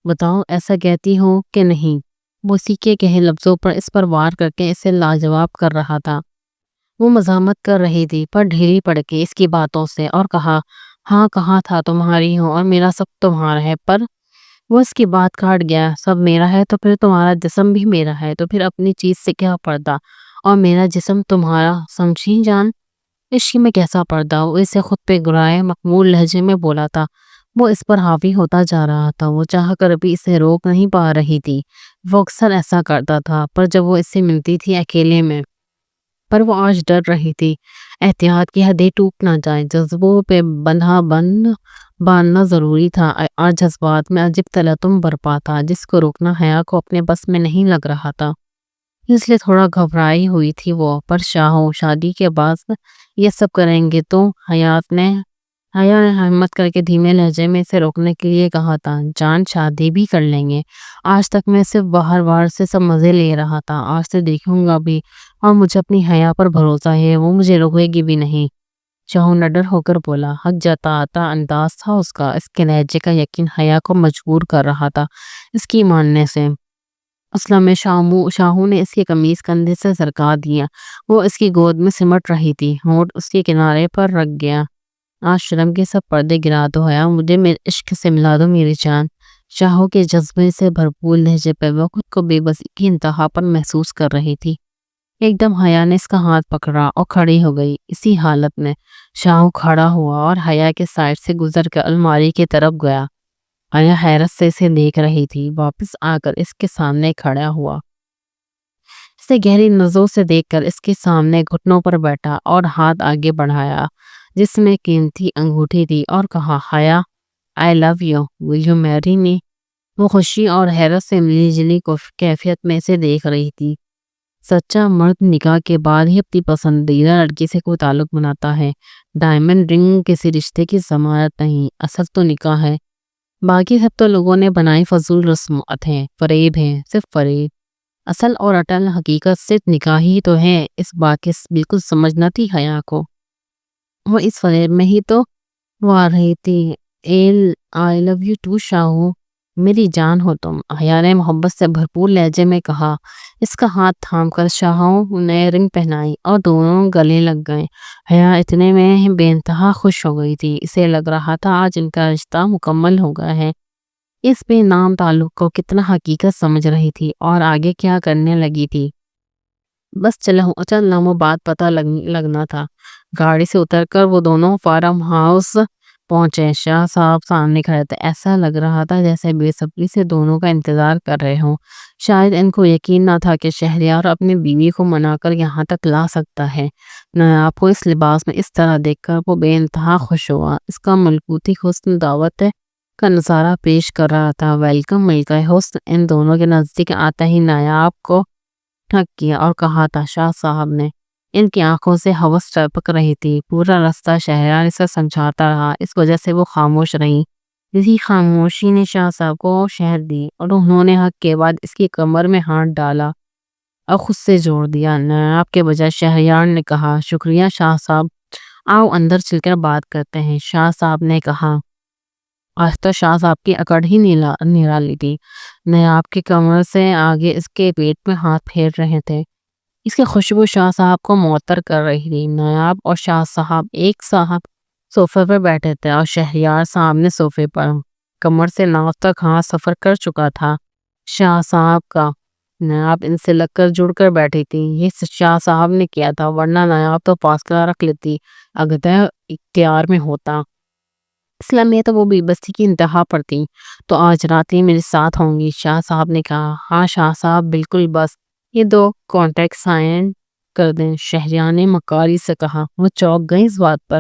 بتاؤ ایسا کہتی ہوں کہ نہیں؟ وہ اسی کے کہے لفظوں پر اس پر وار کر کے اسے لاجواب کر رہا تھا۔ وہ مزاحمت کر رہی تھی پر ڈھیلی پڑ کے اس کی باتوں سے، اور کہا، ہاں کہا تھا تمہاری ہوں اور میرا سب تمہارا ہے، پر وہ اس کی بات کاٹ گیا۔ سب میرا ہے تو پھر تمہارا جسم بھی میرا ہے، تو پھر اپنی چیز سے کیا پردہ، اور میرا جسم تمہارا، سمجھی جان؟ عشق میں کیسا پردہ؟ وہ اسے خود پہ گرائے مخمول لہجے میں بولا تھا۔ وہ اس پر حاوی ہوتا جا رہا تھا۔ وہ چاہ کر بھی اسے روک نہیں پا رہی تھی۔ وہ اکثر ایسا کرتا تھا، پر جب وہ اس سے ملتی تھی اکیلے میں، پر وہ آج ڈر رہی تھی، احتیاط کی حدیں ٹوٹ نہ جائیں۔ جذبوں پہ باندھنا ضروری تھا۔ آج جذبات میں عجیب تلاطم برپا تھا جس کو روکنا حیا کو اپنے بس میں نہیں لگ رہا تھا، اس لیے تھوڑا گھبرائی ہوئی تھی وہ۔ پر شاہو، شادی کے بعد یہ سب کریں گے تو؟ حیا نے ہمت کر کے دھیمے لہجے میں اسے روکنے کے لیے کہا تھا۔ جان، شادی بھی کر لیں گے، آج تک میں صرف باہر سے سب مزے لے رہا تھا، آج سے دیکھوں گا بھی، اور مجھے اپنی حیا پر بھروسہ ہے، وہ مجھے روکے گی بھی نہیں۔ شاہو نڈر ہو کر بولا۔ حق جتاتا انداز تھا اس کا، اس کے لہجے کا یقین حیا کو مجبور کر رہا تھا اس کی ماننے سے۔ اصل میں شاہو نے اس کی قمیض کندھے سے سرکا دیا، وہ اس کی گود میں سمٹ رہی تھی، ہونٹ اس کے کنارے پر رکھ گیا۔ آج شرم کے سب پردے گرا دو حیا، مجھے میرے عشق سے ملا دو میری جان۔ شاہو کے جذبے سے بھرپور لہجے پہ وہ خود کو بے بسی کی انتہا پر محسوس کر رہی تھی۔ ایک دم حیا نے اس کا ہاتھ پکڑا اور کھڑی ہو گئی۔ اسی حالت میں شاہو کھڑا ہوا اور حیا کے سائڈ سے گزر کر الماری کی طرف گیا۔ حیا حیرت سے اسے دیکھ رہی تھی، واپس آ کر اس کے سامنے کھڑا ہوا، اسے گہری نظروں سے دیکھ کر اس کے سامنے گھٹنوں پر بیٹھا اور ہاتھ آگے بڑھایا جس میں قیمتی انگوٹھی تھی اور کہا، حیا I love you, will you marry me؟ وہ خوشی اور حیرت سے ملی جلی کیفیت میں اسے دیکھ رہی تھی۔ سچا مرد نکاح کے بعد ہی اپنی پسندیدہ لڑکی سے کوئی تعلق بناتا ہے۔ ڈائمنڈ رنگ کسی رشتے کی ضمانت نہیں، اصل تو نکاح ہے۔ باقی سب تو لوگوں نے بنائی فضول رسومات ہیں، فریب ہیں، صرف فریب۔ اصل اور اٹل حقیقت صرف نکاح ہی تو ہے۔ اس بات کی بالکل سمجھ نہ تھی حیا کو، وہ اس فریب میں ہی تو وہ آ رہی تھی۔ I love you too Shahu, میری جان ہو تم، حیا نے محبت سے بھرپور لہجے میں کہا۔ اس کا ہاتھ تھام کر شاہو نے رنگ پہنائی اور دونوں گلے لگ گئے۔ حیا اتنے میں بے انتہا خوش ہو گئی تھی، اسے لگ رہا تھا آج ان کا رشتہ مکمل ہو گیا ہے۔ اس بے نام تعلق کو کتنا حقیقت سمجھ رہی تھی اور آگے کیا کرنے لگی تھی، بس چند لمحوں بعد پتہ لگنا تھا۔ گاڑی سے اتر کر وہ دونوں فارم ہاؤس پہنچے۔ شاہ صاحب سامنے کھڑے تھے، ایسا لگ رہا تھا جیسے بے صبری سے دونوں کا انتظار کر رہے ہوں۔ شاید ان کو یقین نہ تھا کہ شہریار اپنی بیوی کو منا کر یہاں تک لا سکتا ہے۔ نایاب کو اس لباس میں اس طرح دیکھ کر وہ بے انتہا خوش ہوا۔ اس کا ملکوتی حسن دعوت کا نظارہ پیش کر رہا تھا۔ ویلکم ملکہ حسن ان دونوں کے نزدیک آتا ہی نایاب کو ٹھک کیا اور کہا تھا شاہ صاحب نے۔ ان کی آنکھوں سے ہوس ٹپک رہی تھی۔ پورا راستہ شہریار اسے سمجھاتا رہا، اس وجہ سے وہ خاموش رہی۔ اسی خاموشی نے شاہ صاحب کو شہر دی اور انہوں نے حق کے بعد اس کی کمر میں ہاتھ ڈالا اور خود سے جوڑ دیا۔ نایاب کے بجائے شہریار نے کہا، شکریہ شاہ صاحب، آؤ اندر چل کر بات کرتے ہیں، شاہ صاحب نے کہا۔ آج تو شاہ صاحب کی اکڑ ہی نرالی تھی۔ نایاب کی کمر سے آگے اس کے پیٹ میں ہاتھ پھیر رہے تھے۔ اس کی خوشبو شاہ صاحب کو معطر کر رہی تھی۔ نایاب اور شاہ صاحب ایک ساتھ صوفے پر بیٹھے تھے اور شہریار سامنے صوفے پر، کمر سے ناف تک ہاتھ سفر کر چکا تھا شاہ صاحب کا۔ نایاب ان سے لگ کر جڑ کر بیٹھی تھی۔ یہ شاہ صاحب نے کیا تھا، ورنہ نایاب تو فاصلہ رکھ لیتی، اگدہ اختیار میں ہوتا۔ اسلام میں تو وہ بے بسی کی انتہا پر تھی۔ تو آج رات ہی میرے ساتھ ہوں گی، شاہ صاحب نے کہا۔ ہاں شاہ صاحب، بالکل، بس یہ 2 کانٹریکٹ سائن کر دیں، شہریار نے مکاری سے کہا۔ وہ چونک گئی اس بات پر۔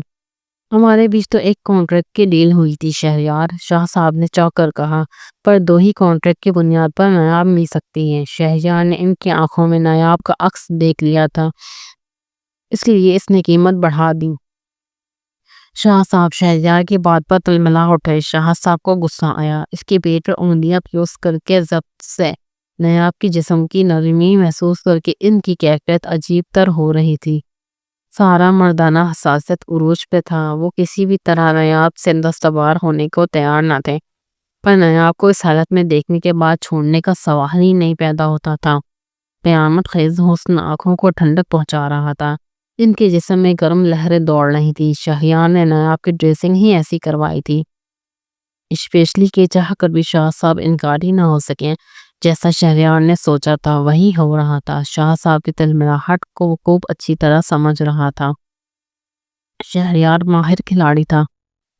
ہمارے بیچ تو ایک کانٹریکٹ کی ڈیل ہوئی تھی شہریار، شاہ صاحب نے چونک کر کہا، پر 2 ہی کانٹریکٹ کی بنیاد پر نایاب مل سکتی ہے۔ شہریار نے ان کی آنکھوں میں نایاب کا عکس دیکھ لیا تھا، اس لیے اس نے قیمت بڑھا دی۔ شاہ صاحب شہریار کی بات پر تلملا اٹھے۔ شاہ صاحب کو غصہ آیا۔ اس کے پیٹ پر انگلیاں پیوس کر کے ضبط سے نایاب کی جسم کی نرمی محسوس کر کے ان کی کیفیت عجیب تر ہو رہی تھی۔ سارا مردانہ حساسیت عروج پہ تھا۔ وہ کسی بھی طرح نایاب سے دستبر ہونے کو تیار نہ تھے، پر نایاب کو اس حالت میں دیکھنے کے بعد چھوڑنے کا سوال ہی نہیں پیدا ہوتا تھا۔ قیامت خیز حسن آنکھوں کو ٹھنڈک پہنچا رہا تھا، ان کے جسم میں گرم لہریں دوڑ رہی تھی۔ شہریار نے نایاب کی ڈریسنگ ہی ایسی کروائی تھی، اسپیشلی کہ چاہ کر بھی شاہ صاحب انکاری نہ ہو سکیں۔ جیسا شہریار نے سوچا تھا وہی ہو رہا تھا۔ شاہ صاحب کی تلملاہٹ کو خوب اچھی طرح سمجھ رہا تھا۔ شہریار ماہر کھلاڑی تھا،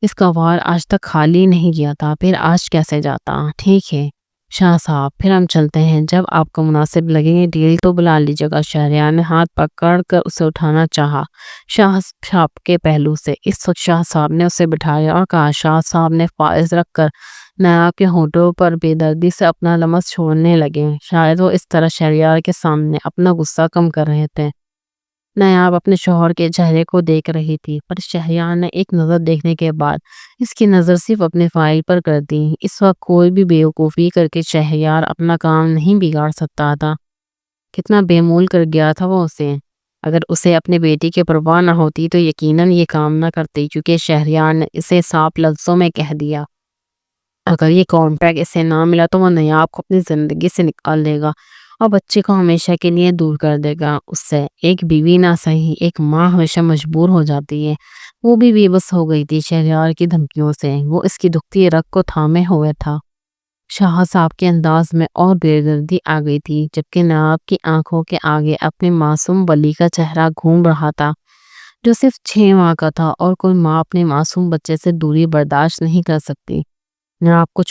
اس کا وار آج تک خالی نہیں گیا تھا، پھر آج کیسے جاتا۔ ٹھیک ہے شاہ صاحب، پھر ہم چلتے ہیں، جب آپ کو مناسب لگے ڈیل تو بلا لیجیے گا۔ شہریار نے ہاتھ پکڑ کر اسے اٹھانا چاہا شاہ صاحب کے پہلو سے۔ اس وقت شاہ صاحب نے اسے بٹھایا اور کہا۔ شاہ صاحب نے فائز رکھ کر نایاب کے ہونٹوں پر بے دردی سے اپنا لمس چھوڑنے لگے، شاید وہ اس طرح شہریار کے سامنے اپنا غصہ کم کر رہے تھے۔ نایاب اپنے شوہر کے چہرے کو دیکھ رہی تھی، پر شہریار نے ایک نظر دیکھنے کے بعد اس کی نظر صرف اپنے فائل پر کر دی۔ اس وقت کوئی بھی بیوقوفی کر کے شہریار اپنا کام نہیں بگاڑ سکتا تھا۔ کتنا بے مول کر گیا تھا وہ اسے، اگر اسے اپنے بیٹی کی پرواہ نہ ہوتی تو یقیناً یہ کام نہ کرتی، کیونکہ شہریار نے اسے صاف لفظوں میں کہہ دیا اگر یہ کانٹریکٹ اسے نہ ملا تو وہ نیاب کو اپنی زندگی سے نکال دے گا اور بچے کو ہمیشہ کے لیے دور کر دے گا اس سے۔ ایک بیوی نہ صحیح، ایک ماں ہمیشہ مجبور ہو جاتی ہے۔ وہ بھی بے بس ہو گئی تھی شہریار کی دھمکیوں سے، وہ اس کی دکھتی رگ کو تھامے ہوئے تھا۔ شاہ صاحب کے انداز میں اور بےدردی آ گئی تھی، جبکہ نواب کی آنکھوں کے آگے اپنے معصوم ولی کا چہرہ گھوم رہا تھا جو صرف 6 ماہ کا تھا، اور کوئی ماں اپنے معصوم بچے سے دوری برداشت نہیں کر سکتی۔ نواب کو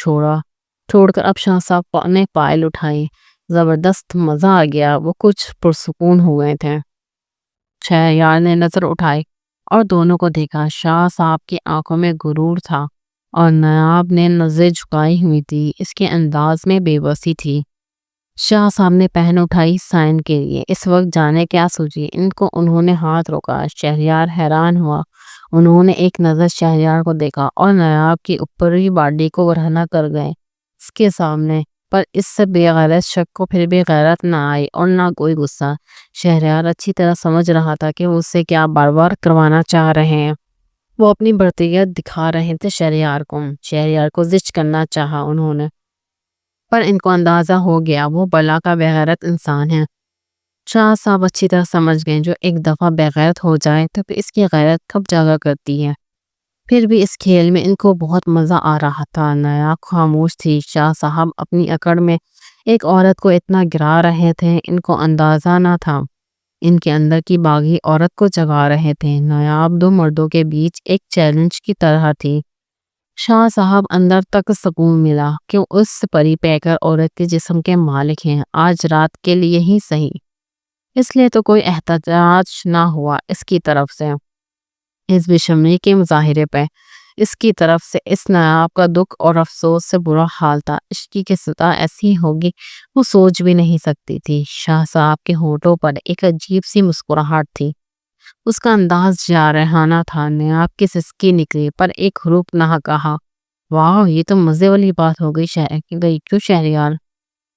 چھوڑ کر اب شاہ صاحب نے فائل اٹھائی۔ زبردست مزہ آ گیا، وہ کچھ پرسکون ہو گئے تھے۔ شہریار نے نظر اٹھائی اور دونوں کو دیکھا۔ شاہ صاحب کی آنکھوں میں غرور تھا اور نواب نے نظریں جھکائی ہوئی تھی، اس کے انداز میں بے بسی تھی۔ شاہ صاحب نے پین اٹھائی سائن کے لیے۔ اس وقت جانے کیا سوچی انہوں نے ہاتھ روکا۔ شہریار حیران ہوا۔ انہوں نے ایک نظر شہریار کو دیکھا اور نواب کی اوپری باڈی کو برہنہ کر گئے اس کے سامنے، پر اس سے بے غیرت شخص کو پھر بھی غیرت نہ آئی اور نہ کوئی غصہ۔ شہریار اچھی طرح سمجھ رہا تھا کہ وہ اس سے کیا بار کروانا چاہ رہے ہیں۔ وہ اپنی برتریت دکھا رہے تھے شہریار کو زج کرنا چاہا انہوں نے، پر ان کو اندازہ ہو گیا وہ بلا کا بے غیرت انسان ہے۔ شاہ صاحب اچھی طرح سمجھ گئے جو ایک دفعہ بے غیرت ہو جائے تو پھر اس کی غیرت کب جاگا کرتی ہے۔ پھر بھی اس کھیل میں ان کو بہت مزہ آ رہا تھا۔ نایاب خاموش تھی۔ شاہ صاحب اپنی اکڑ میں ایک عورت کو اتنا گرا رہے تھے، ان کو اندازہ نہ تھا۔ ان کے اندر کی باغی عورت کو جگا رہے تھے۔ نایاب 2 مردوں کے بیچ ایک چیلنج کی طرح تھی۔ شاہ صاحب اندر تک سکون ملا کہ اس پری پیکر عورت کے جسم کے مالک ہیں، آج رات کے لیے ہی صحیح۔ اس لیے تو کوئی احتجاج نہ ہوا اس کی طرف سے، اس بشرمی کے مظاہرے پہ۔ اس کی طرف سے اس نایاب کا دکھ اور افسوس سے برا حال تھا۔ عشق کی سطح ایسی ہوگی وہ سوچ بھی نہیں سکتی تھی۔ شاہ صاحب کے ہونٹوں پر ایک عجیب سی مسکراہٹ تھی، اس کا انداز جارحانہ تھا۔ نایاب کی سسکی نکلی پر ایک حروف نہ کہا۔ واہ، یہ تو مزے والی بات ہو گئی کیوں شہریار؟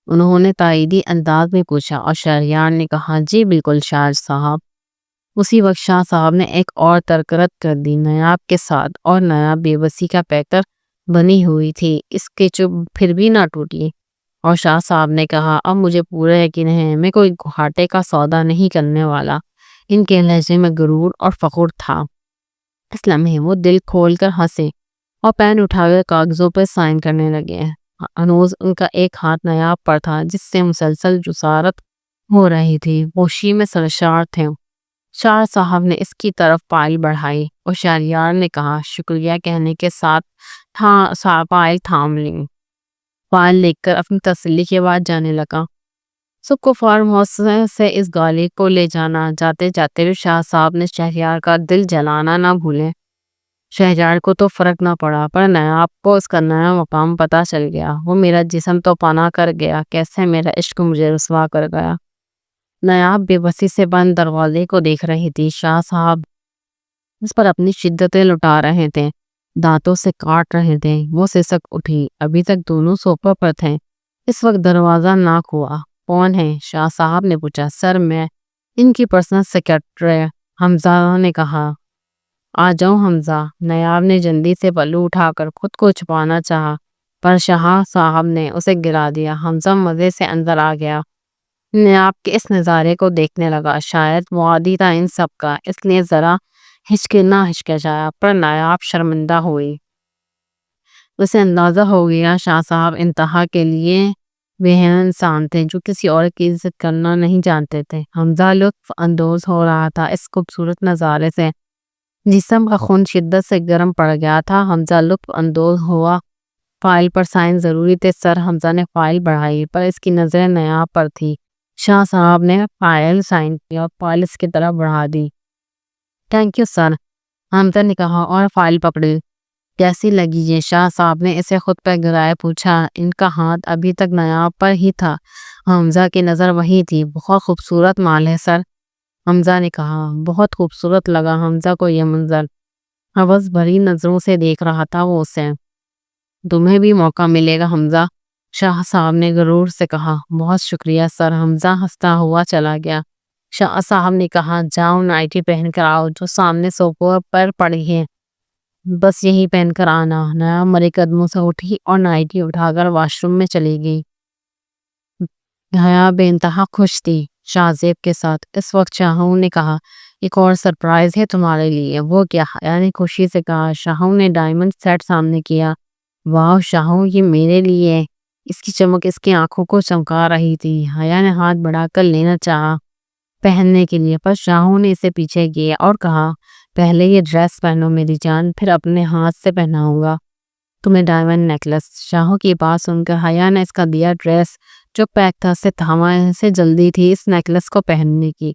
انہوں نے تائیدی انداز میں پوچھا اور شہریار نے کہا جی بالکل شاہ صاحب۔ اسی وقت شاہ صاحب نے ایک اور ترکرت کر دی نایاب کے ساتھ، اور نایاب بے بسی کا پیکر بنی ہوئی تھی، اس کے چپ پھر بھی نہ ٹوٹی۔ اور شاہ صاحب نے کہا اب مجھے پورا یقین ہے میں کوئی گھاٹے کا سودا نہیں کرنے والا۔ ان کے لہجے میں غرور اور فخر تھا۔ اس لمحے وہ دل کھول کر ہنسے اور پین اٹھا کر کاغذوں پر سائن کرنے لگے۔ ہنوز ان کا ایک ہاتھ نایاب پر تھا جس سے مسلسل جسارت ہو رہی تھی، ہوشی میں سرشار تھے۔ شاہ صاحب نے اس کی طرف فائل بڑھائی اور شہریار نے کہا شکریہ کہنے کے ساتھ فائل تھام لی۔ فائل لکھ کر اپنی تسلی کے بعد جانے لگا۔ سب کو فارم ہاؤس سے اس گالی کو لے جانا۔ جاتے جاتے شاہ صاحب نے شہریار کا دل جلانا نہ بھولے۔ شہریار کو تو فرق نہ پڑا، پر نایاب کو اس کا نیا مقام پتہ چل گیا۔ وہ میرا جسم تو پناہ کر گیا، کیسے میرا عشق مجھے رسوا کر گیا۔ نایاب بے بسی سے بند دروازے کو دیکھ رہی تھی۔ شاہ صاحب اس پر اپنی شدتیں لٹا رہے تھے، دانتوں سے کاٹ رہے تھے۔ وہ سسک اٹھی، ابھی تک دونوں صوفے پر تھے۔ اس وقت دروازہ ناک ہوا۔ کون ہے؟ شاہ صاحب نے پوچھا۔ سر میں ان کی پرسنل سیکرٹری، حمزہ نے کہا۔ آ جاؤ حمزہ۔ نایاب نے جلدی سے پلو اٹھا کر خود کو چھپانا چاہا، پر شاہ صاحب نے اسے گرا دیا۔ حمزہ مزے سے اندر آ گیا، نایاب کے اس نظارے کو دیکھنے لگا۔ شاید وہ عادی تھا ان سب کا، اس لیے ذرا ہچکچایا، پر نایاب شرمندہ ہوئی۔ اسے اندازہ ہو گیا شاہ صاحب انتہا کے لیے بہن انسان تھے جو کسی اور کی عزت کرنا نہیں جانتے تھے۔ حمزہ لطف اندوز ہو رہا تھا اس خوبصورت نظارے سے، جسم کا خون شدت سے گرم پڑ گیا تھا۔ حمزہ لطف اندوز ہوا۔ فائل پر سائن ضروری تھے سر۔ حمزہ نے فائل بڑھائی، پر اس کی نظریں نایاب پر تھی۔ شاہ صاحب نے فائل سائن کیا اور فائل اس کی طرف بڑھا دی۔ تھینک یو سر، حمزہ نے کہا اور فائل پکڑی۔ کیسی لگی یہ؟ شاہ صاحب نے اسے خود پہ گرائے پوچھا۔ ان کا ہاتھ ابھی تک نایاب پر ہی تھا۔ حمزہ کی نظر وہی تھی۔ بہت خوبصورت مال ہے سر، حمزہ نے کہا۔ بہت خوبصورت لگا حمزہ کو یہ منظر، ہوس بھری نظروں سے دیکھ رہا تھا وہ اسے۔ تمہیں بھی موقع ملے گا حمزہ، شاہ صاحب نے غرور سے کہا۔ بہت شکریہ سر، حمزہ ہنستا ہوا چلا گیا۔ شاہ صاحب نے کہا جاؤ نائٹی پہن کر آؤ جو سامنے صوفے پر پڑی ہے، بس یہی پہن کر آنا۔ نیا مرے قدموں سے اٹھی اور نائٹی اٹھا کر واش روم میں چلی گئی۔ حیا بے انتہا خوش تھی شاہ زیب کے ساتھ۔ اس وقت شاہو نے کہا ایک اور سرپرائز ہے تمہارے لیے۔ وہ کیا؟ حیا نے خوشی سے کہا۔ شاہو نے ڈائمنڈ سیٹ سامنے کیا۔ واہ شاہو، یہ میرے لیے ہے۔ اس کی چمک اس کی آنکھوں کو چمکا رہی تھی۔ حیا نے ہاتھ بڑھا کر لینا چاہا پہننے کے لیے، پر شاہو نے اسے پیچھے کیا اور کہا پہلے یہ ڈریس پہنو میری جان، پھر اپنے ہاتھ سے پہناؤں گا تمہیں ڈائمنڈ نیکلس۔ شاہو کی بات سن کر حیا نے اس کا دیا ڈریس جو پیک تھا سے تھاما۔ اسے جلدی تھی اس نیکلس کو پہننے کی۔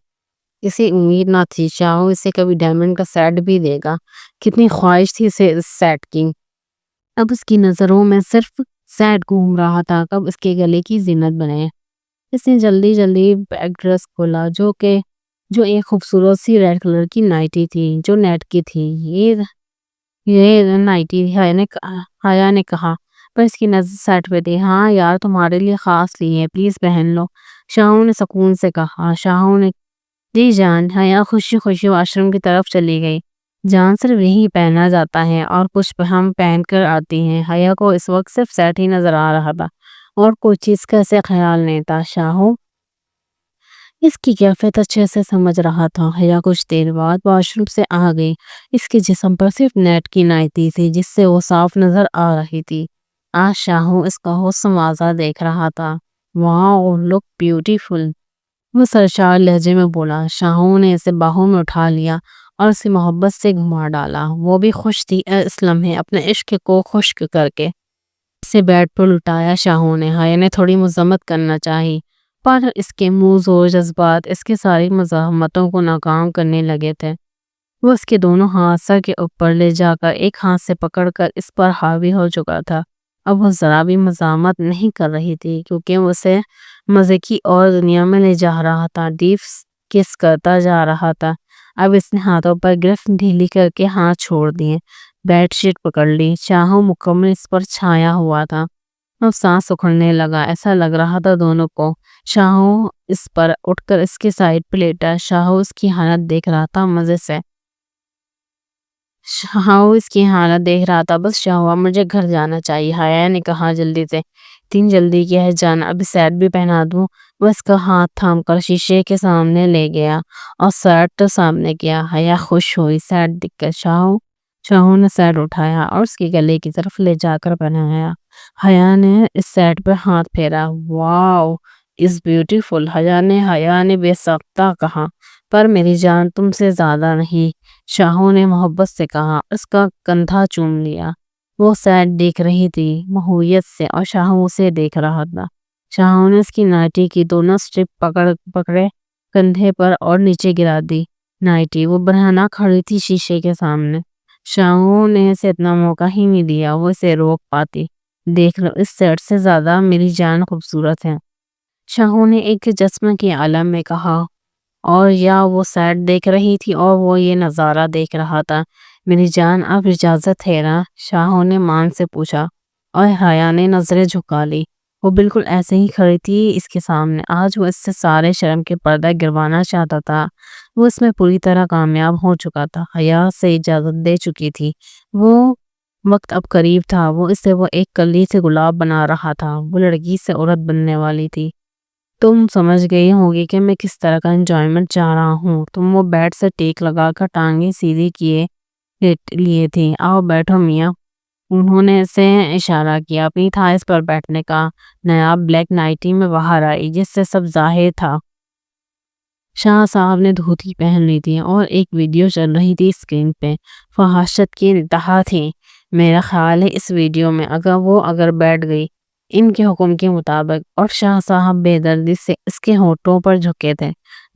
اسے امید نہ تھی شاہو اسے کبھی ڈائمنڈ کا سیٹ بھی دے گا۔ کتنی خواہش تھی اسے اس سیٹ کی۔ اب اس کی نظروں میں صرف سیٹ گھوم رہا تھا کب اس کے گلے کی زینت بنے۔ اس نے جلدی بیک ڈریس کھولا جو ایک خوبصورت سی ریڈ کلر کی نائٹی تھی جو نیٹ کی تھی۔ یہ نائٹی حیا نے کہا، پر اس کی نظر سیٹ پہ تھی۔ ہاں یار تمہارے لیے خاص لی ہے، پلیز پہن لو، شاہو نے سکون سے کہا۔ شاہو نے جی جان۔ حیا خوشی خوشی واش روم کی طرف چلی گئی۔ جان صرف یہی پہنا جاتا ہے اور کچھ ہم پہن کر آتی ہیں۔ حیا کو اس وقت صرف سیٹ ہی نظر آ رہا تھا اور کوئی چیز کا اسے خیال نہیں تھا۔ شاہو اس کی کیفیت اچھے سے سمجھ رہا تھا۔ حیا کچھ دیر بعد واش روم سے آ گئی۔ اس کے جسم پر صرف نیٹ کی نائٹی تھی جس سے وہ صاف نظر آ رہی تھی۔ آج شاہو اس کا حسن واضح دیکھ رہا تھا۔ واو لک بیوٹیفل، وہ سرشار لہجے میں بولا۔ شاہو نے اسے باہوں میں اٹھا لیا اور اسے محبت سے گھما ڈالا۔ وہ بھی خوش تھی اس لمحے اپنے عشق کو خشک کر کے۔ اسے بیڈ پر لٹایا شاہو نے۔ حیا نے تھوڑی مذمت کرنا چاہی پر اس کے منہ اور جذبات اس کی ساری مزاحمتوں کو ناکام کرنے لگے تھے۔ وہ اس کے دونوں ہاتھ سر کے اوپر لے جا کر ایک ہاتھ سے پکڑ کر اس پر حاوی ہو چکا تھا۔ اب وہ ذرا بھی مزاحمت نہیں کر رہی تھی کیونکہ وہ اسے مزے کی اور دنیا میں لے جا رہا تھا، ڈیپ کس کرتا جا رہا تھا۔ اب اس نے ہاتھوں پر گرفت ڈھیلی کر کے ہاتھ چھوڑ دیے، بیڈ شیٹ پکڑ لی۔ شاہو مکمل اس پر چھایا ہوا تھا۔ اب سانس اکھڑنے لگا، ایسا لگ رہا تھا دونوں کو۔ شاہو اس پر اٹھ کر اس کے سائڈ پہ لیٹا۔ شاہو اس کی حالت دیکھ رہا تھا مزے سے۔ بس شاہو اب مجھے گھر جانا چاہیے، حیا نے کہا جلدی سے۔ تین جلدی کیا ہے جان، ابھی سیٹ بھی پہنا دوں؟ وہ اس کا ہاتھ تھام کر شیشے کے سامنے لے گیا اور سیٹ سامنے کیا۔ حیا خوش ہوئی سیٹ دیکھ کر۔ شاہو نے سیٹ اٹھایا اور اس کے گلے کی طرف لے جا کر پہنایا۔ حیا نے اس سیٹ پہ ہاتھ پھیرا۔ واو اس بیوٹیفل، حیا نے بے ساختہ کہا۔ پر میری جان تم سے زیادہ نہیں، شاہو نے محبت سے کہا، اس کا کندھا چوم لیا۔ وہ سیٹ دیکھ رہی تھی محبت سے اور شاہو اسے دیکھ رہا تھا۔ شاہو نے اس کی نائٹی کی دونوں سٹرپ پکڑے کندھے پر اور نیچے گرا دی نائٹی۔ وہ برہنہ کھڑی تھی شیشے کے سامنے۔ شاہو نے اسے اتنا موقع ہی نہیں دیا وہ اسے روک پاتی۔ دیکھ لو اس سیٹ سے زیادہ میری جان خوبصورت ہے، شاہو نے ایک جذبے کے عالم میں کہا۔ اور یا وہ سیٹ دیکھ رہی تھی اور وہ یہ نظارہ دیکھ رہا تھا۔ میری جان اب اجازت ہے نا؟ شاہو نے مان سے پوچھا اور حیا نے نظریں جھکا لی۔ وہ بالکل ایسے ہی کھڑی تھی اس کے سامنے۔ آج وہ اس سے سارے شرم کے پردہ گروانا چاہتا تھا۔ وہ اس میں پوری طرح کامیاب ہو چکا تھا، حیا سے اجازت دے چکی تھی۔ وہ وقت اب قریب تھا، وہ ایک کلی سے گلاب بنا رہا تھا۔ وہ لڑکی سے عورت بننے والی تھی۔ تم سمجھ گئی ہوگی کہ میں کس طرح کا انجوائمنٹ چاہ رہا ہوں۔ تم وہ بیڈ سے ٹیک لگا کر ٹانگیں سیدھی کیے لیے تھی۔ آؤ بیٹھو میاں۔ انہوں نے اسے اشارہ کیا۔ اپنی تھائس پر بیٹھنے کا نیا بلیک نائٹی میں باہر آئی جس سے سب ظاہر تھا۔ شاہ صاحب نے دھوتی پہن لی تھی اور ایک ویڈیو چل رہی تھی اسکرین پہ۔ فحاشت کی انتہا تھی۔ میرا خیال ہے اس ویڈیو میں اگر بیٹھ گئی ان کے حکم کے مطابق، اور شاہ صاحب بے دردی سے اس کے ہونٹوں پر جھکے تھے۔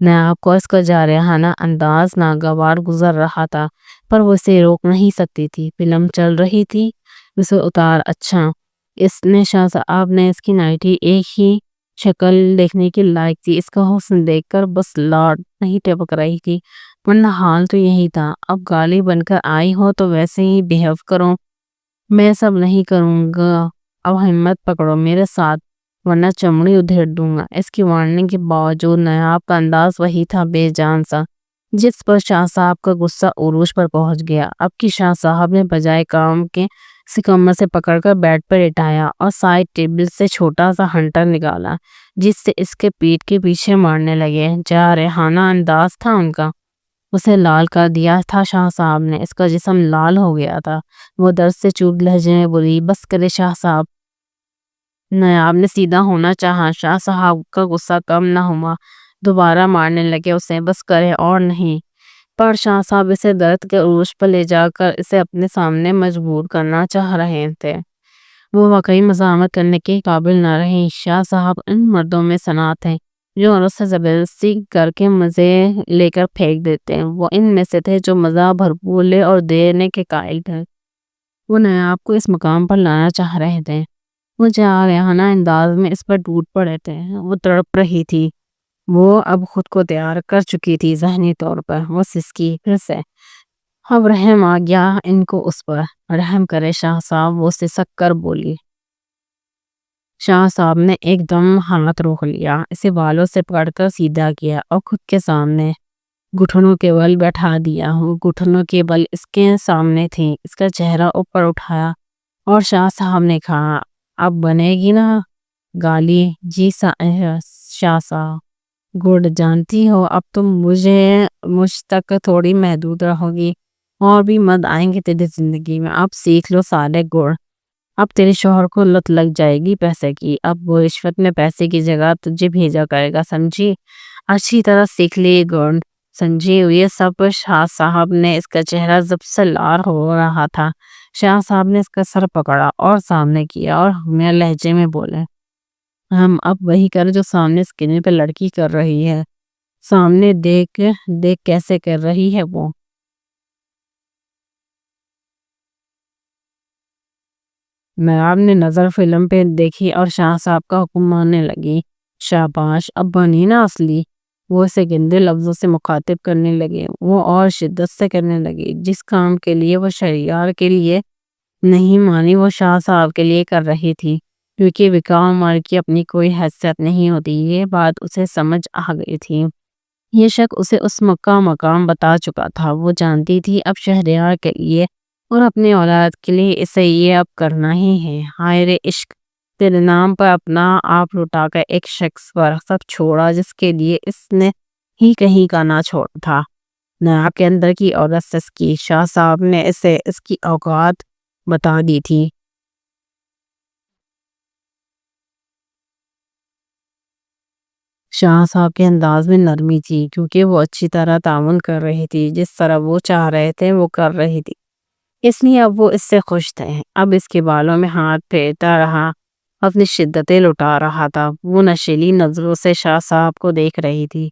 نایاب کو اس کا جارحانہ انداز ناگوار گزر رہا تھا پر وہ اسے روک نہیں سکتی تھی۔ فلم چل رہی تھی، اسے اتار۔ اچھا اس نے شاہ صاحب نے اس کی نائٹی ایک ہی شکل دیکھنے کی لائق تھی۔ اس کا حسن دیکھ کر بس لاڈ نہیں ٹپک رہی تھی، ورنہ حال تو یہی تھا۔ اب گالی بن کر آئی ہو تو ویسے ہی بیہیو کرو۔ میں سب نہیں کروں گا، اب ہمت پکڑو میرے ساتھ ورنہ چمڑی ادھیڑ دوں گا۔ اس کی وارننگ کے باوجود نایاب کا انداز وہی تھا، بے جان سا، جس پر شاہ صاحب کا غصہ عروج پر پہنچ گیا۔ اب کی شاہ صاحب نے بجائے کام کے کمر سے پکڑ کر بیڈ پر لٹایا اور سائیڈ ٹیبل سے چھوٹا سا ہنٹر نکالا جس سے اس کے پیٹ کے پیچھے مارنے لگے۔ جارحانہ انداز تھا ان کا۔ اسے لال کر دیا تھا شاہ صاحب نے، اس کا جسم لال ہو گیا تھا۔ وہ درد سے چوب لہجے میں بولی، بس کرے شاہ صاحب۔ نایاب نے سیدھا ہونا چاہا، شاہ صاحب کا غصہ کم نہ ہوا، دوبارہ مارنے لگے اسے، بس کرے اور نہیں۔ پر شاہ صاحب اسے درد کے عروج پر لے جا کر اسے اپنے سامنے مجبور کرنا چاہ رہے تھے۔ وہ واقعی مزاحمت کرنے کے قابل نہ رہے۔ شاہ صاحب ان مردوں میں ثنا تھے جو عورت سے زبردستی کر کے مزے لے کر پھینک دیتے ہیں۔ وہ ان میں سے تھے جو مزہ بھرپور لے اور دینے کے قائل تھے۔ وہ نایاب کو اس مقام پر لانا چاہ رہے تھے۔ وہ جارحانہ انداز میں اس پر ٹوٹ پڑے تھے۔ وہ تڑپ رہی تھی۔ وہ اب خود کو تیار کر چکی تھی ذہنی طور پر۔ وہ سسکی پھر سے۔ اب رحم آ گیا ان کو اس پر۔ رحم کرے شاہ صاحب، وہ سسک کر بولی۔ شاہ صاحب نے ایک دم ہاتھ روک لیا، اسے بالوں سے پکڑ کر سیدھا کیا اور خود کے سامنے گھٹنوں کے بل بیٹھا دیا۔ وہ گھٹنوں کے بل اس کے سامنے تھیں۔ اس کا چہرہ اوپر اٹھایا اور شاہ صاحب نے کہا، اب بنے گی نا گالی؟ جی شاہ صاحب، گڈ، جانتی ہو اب تم مجھ تک تھوڑی محدود رہو گی، اور بھی مد آئیں گے تیری زندگی میں۔ اب سیکھ لو سارے گڑ۔ اب تیرے شوہر کو لت لگ جائے گی پیسے کی، اب وہ رشوت میں پیسے کی جگہ تجھے بھیجا کرے گا، سمجھی؟ اچھی طرح سیکھ لی گڑ، سمجھی؟ یہ سب شاہ صاحب نے، اس کا چہرہ زب سے لال ہو رہا تھا۔ شاہ صاحب نے اس کا سر پکڑا اور سامنے کیا اور ہمیں لہجے میں بولے، ہم اب وہی کر جو سامنے اسکرین پہ لڑکی کر رہی ہے، سامنے دیکھ کیسے کر رہی ہے وہ۔ نایاب نے نظر فلم پہ دیکھی اور شاہ صاحب کا حکم ماننے لگی، شاباش، اب بنی نا اصلی۔ وہ اسے گندے لفظوں سے مخاطب کرنے لگے۔ وہ اور شدت سے کرنے لگی۔ جس کام کے لیے وہ شہریار کے لیے نہیں مانی، وہ شاہ صاحب کے لیے کر رہی تھی، کیونکہ وقار مرد کی اپنی کوئی حیثیت نہیں ہوتی۔ یہ بات اسے سمجھ آ گئی تھی۔ یہ شک اسے اس مقام بتا چکا تھا۔ وہ جانتی تھی اب شہریار کے لیے اور اپنی اولاد کے لیے اسے یہ اب کرنا ہی ہے۔ ہائے رے عشق، تیرے نام پر اپنا آپ لٹا کر ایک شخص پر سب چھوڑا جس کے لیے اس نے ہی کہیں کا نہ چھوڑا تھا۔ نایاب کے اندر کی عورت سسکی۔ شاہ صاحب نے اسے اس کی اوقات بتا دی تھی۔ شاہ صاحب کے انداز میں نرمی تھی، کیونکہ وہ اچھی طرح تعاون کر رہی تھی، جس طرح وہ چاہ رہے تھے وہ کر رہی تھی، اس لیے اب وہ اس سے خوش تھے۔ اب اس کے بالوں میں ہاتھ پھیرتا رہا، اپنی شدتیں لٹا رہا تھا۔ وہ نشیلی نظروں سے شاہ صاحب کو دیکھ رہی تھی۔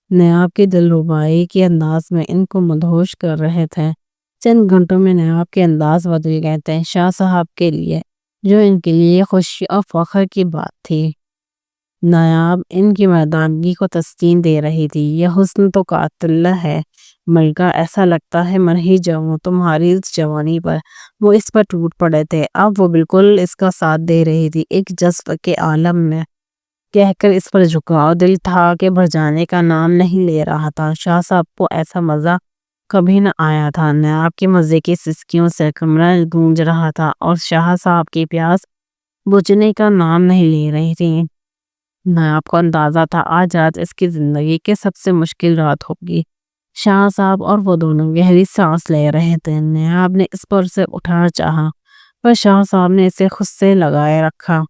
نایاب کے دلربائی کے انداز میں ان کو مدہوش کر رہے تھے۔ چند گھنٹوں میں نایاب کے انداز بدل گئے تھے شاہ صاحب کے لیے، جو ان کے لیے خوشی اور فخر کی بات تھی۔ نایاب ان کی مردانگی کو تسکین دے رہی تھی۔ یہ حسن تو قاتل ہے ملکہ، ایسا لگتا ہے مر ہی جاؤں تمہاری اس جوانی پر۔ وہ اس پر ٹوٹ پڑے تھے۔ اب وہ بالکل اس کا ساتھ دے رہی تھی، ایک جذب کے عالم میں کہہ کر اس پر جھکاؤ دل تھا کہ بھر جانے کا نام نہیں لے رہا تھا۔ شاہ صاحب کو ایسا مزہ کبھی نہ آیا تھا۔ نایاب کے مزے کی سسکیوں سے کمرہ گونج رہا تھا اور شاہ صاحب کی پیاس بجھنے کا نام نہیں لے رہی تھی۔ نایاب کو اندازہ تھا آج رات اس کی زندگی کی سب سے مشکل رات ہوگی۔ شاہ صاحب اور وہ دونوں گہری سانس لے رہے تھے۔ نایاب نے اس پر سے اٹھنا چاہا، پر شاہ صاحب نے اسے خود سے لگائے رکھا۔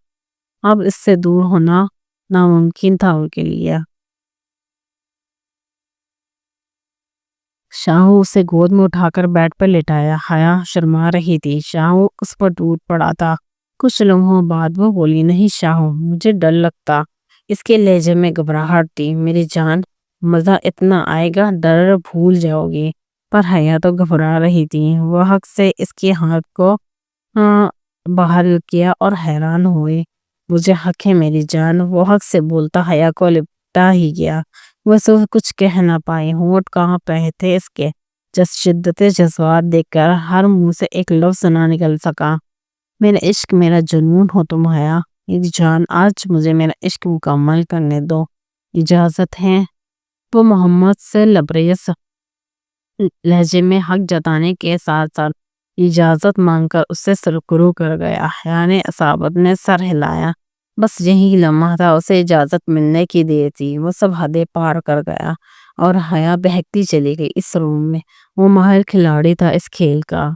اب اس سے دور ہونا ناممکن تھا ان کے لیے۔ شاہو اسے گود میں اٹھا کر بیڈ پر لٹایا۔ حیا شرما رہی تھی۔ شاہو اس پر ٹوٹ پڑا تھا۔ کچھ لمحوں بعد وہ بولی، نہیں شاہو، مجھے ڈر لگتا۔ اس کے لہجے میں گھبراہٹ تھی۔ میری جان، مزہ اتنا آئے گا ڈر بھول جاؤ گی۔ پر حیا تو گھبرا رہی تھی۔ وہ حق سے اس کے ہاتھ کو باہر کیا اور حیران ہوئے۔ مجھے حق ہے میری جان، وہ حق سے بولتا حیا کو لپٹا ہی گیا۔ وہ کچھ کہہ نہ پائی، ہونٹ کانپ رہے تھے اس کے۔ شدت جذبات دیکھ کر ہر منہ سے ایک لفظ نہ نکل سکا۔ میرا عشق، میرا جنون ہو تم حیا، میری جان آج مجھے میرا عشق مکمل کرنے دو، اجازت ہے؟ وہ محمد سے لبریز لہجے میں حق جتانے کے ساتھ ساتھ اجازت مانگ کر اس سے سرخرو کر گیا۔ حیا نے اصابت نے سر ہلایا۔ بس یہی لمحہ تھا، اسے اجازت ملنے کی دیر تھی۔ وہ سب حدیں پار کر گیا اور حیا بہکتی چلی گئی اس روم میں۔ وہ ماہر کھلاڑی تھا اس کھیل کا،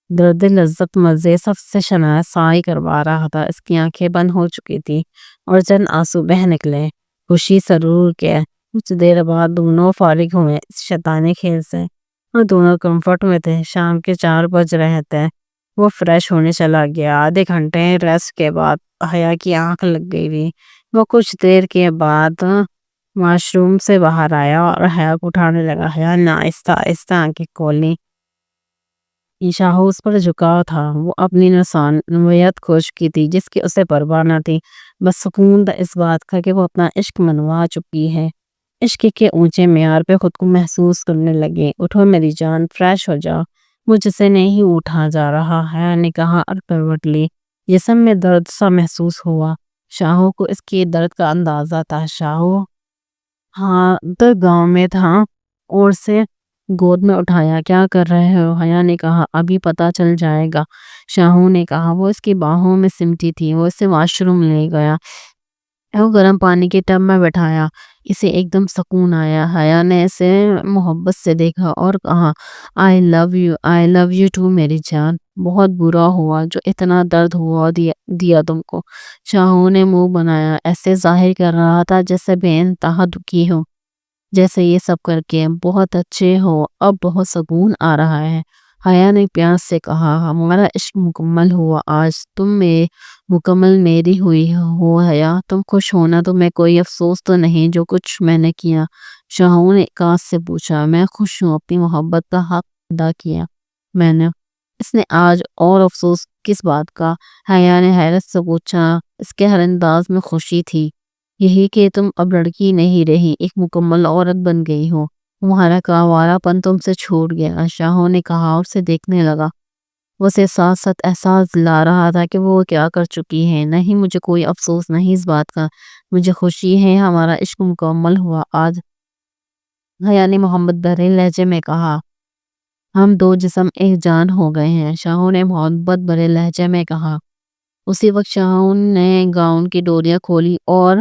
درد لذت مزے سب سے شناسائی کروا رہا تھا۔ اس کی آنکھیں بند ہو چکی تھی اور چند آنسو بہہ نکلے خوشی سرور کے۔ کچھ دیر بعد دونوں فارغ ہوئے اس شیطانی کھیل سے اور دونوں کمفرٹ میں تھے۔ شام کے 4 بج رہے تھے۔ وہ فریش ہونے چلا گیا۔ آدھے گھنٹے ریسٹ کے بعد حیا کی آنکھ لگ گئی بھی۔ وہ کچھ دیر کے بعد واش روم سے باہر آیا اور حیا کو اٹھانے لگا۔ حیا نے آہستہ آہستہ آنکھیں کھولی۔ شاہو اس پر جھکا تھا۔ وہ اپنی نوعیت کھو چکی تھی جس کی اسے پرواہ نہ تھی۔ بس سکون تھا اس بات کا کہ وہ اپنا عشق منوا چکی ہے۔ عشق کے اونچے معیار پہ خود کو محسوس کرنے لگی۔ اٹھو میری جان، فریش ہو جاؤ، مجھ سے نہیں اٹھا جا رہا، حیا نے کہا اور کروٹ لی۔ جسم میں درد سا محسوس ہوا۔ شاہو کو اس کے درد کا اندازہ تھا۔ شاہو تو گاؤں میں تھا اور اسے گود میں اٹھایا۔ کیا کر رہے ہو؟ حیا نے کہا ابھی پتہ چل جائے گا۔ شاہو نے کہا۔ وہ اس کی باہوں میں سمٹی تھی۔ وہ اسے واش روم لے گیا۔ وہ گرم پانی کے ٹب میں بٹھایا۔ اسے ایک دم سکون آیا۔ حیا نے اسے محبت سے دیکھا اور کہا I love you too میری جان۔ بہت برا ہوا جو اتنا درد ہوا دیا تم کو۔ شاہو نے منہ بنایا، ایسے ظاہر کر رہا تھا جیسے بے انتہا دکھی ہو، جیسے یہ سب کر کے بہت اچھے ہو، اب بہت سکون آ رہا ہے۔ حیا نے پیار سے کہا ہمارا عشق مکمل ہوا آج، تم مکمل میری ہوئی ہو حیا، تم خوش ہونا، تمہیں کوئی افسوس تو نہیں جو کچھ میں نے کیا؟ شاہو نے اکاس سے پوچھا۔ میں خوش ہوں، اپنی محبت کا حق ادا کیا میں نے۔ اس نے آج اور افسوس کس بات کا؟ حیا نے حیرت سے پوچھا۔ اس کے ہر انداز میں خوشی تھی، یہی کہ تم اب لڑکی نہیں رہی، ایک مکمل عورت بن گئی ہو، تمہارا کاوارا پن تم سے چھوٹ گیا۔ شاہو نے کہا اور اسے دیکھنے لگا۔ وہ اسے ساتھ ساتھ احساس دلا رہا تھا کہ وہ کیا کر چکی ہے۔ نہیں، مجھے کوئی افسوس نہیں اس بات کا، مجھے خوشی ہے، ہمارا عشق مکمل ہوا آج، حیا نے محبت بھرے لہجے میں کہا۔ ہم دو جسم ایک جان ہو گئے ہیں، شاہو نے محبت بھرے لہجے میں کہا۔ اسی وقت شاہو نے گاؤن کی ڈوریاں کھولی اور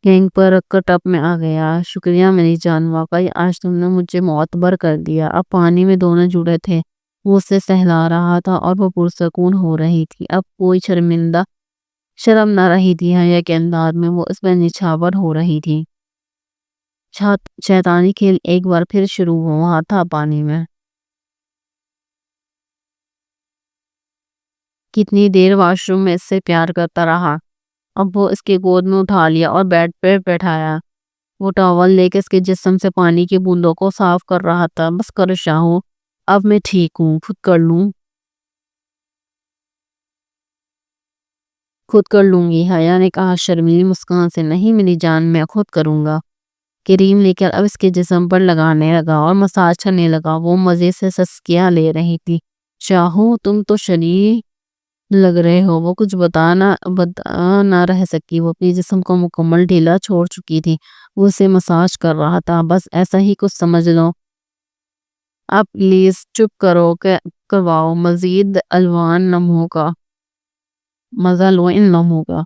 گینگ پر رکھ کر ٹب میں آ گیا۔ شکریہ میری جان، واقعی آج تم نے مجھے معتبر کر دیا۔ اب پانی میں دونوں جڑے تھے، وہ اسے سہلا رہا تھا اور وہ پرسکون ہو رہی تھی۔ اب کوئی شرم نہ رہی تھی حیا کے انداز میں، وہ اس میں نچھاور ہو رہی تھی۔ شیطانی کھیل ایک بار پھر شروع ہوا تھا پانی میں۔ کتنی دیر واش روم میں اس سے پیار کرتا رہا۔ اب وہ اس کے گود میں اٹھا لیا اور بیڈ پہ بیٹھایا۔ وہ ٹاول لے کے اس کے جسم سے پانی کی بوندوں کو صاف کر رہا تھا۔ بس کرو شاہو، اب میں ٹھیک ہوں، خود کر لوں گی، حیا نے کہا شرمیلی مسکان سے۔ نہیں میری جان، میں خود کروں گا۔ کریم لے کر اب اس کے جسم پر لگانے لگا اور مساج کرنے لگا۔ وہ مزے سے سسکیاں لے رہی تھی۔ شاہو تم تو شریک لگ رہے ہو۔ وہ کچھ بتا نہ رہ سکی، وہ اپنی جسم کو مکمل ڈھیلا چھوڑ چکی تھی۔ وہ اسے مساج کر رہا تھا۔ بس ایسا ہی کچھ سمجھ لو، اب پلیز چپ کرواؤ، مزید الوان لمحوں کا مزہ لو، ان لمحوں کا۔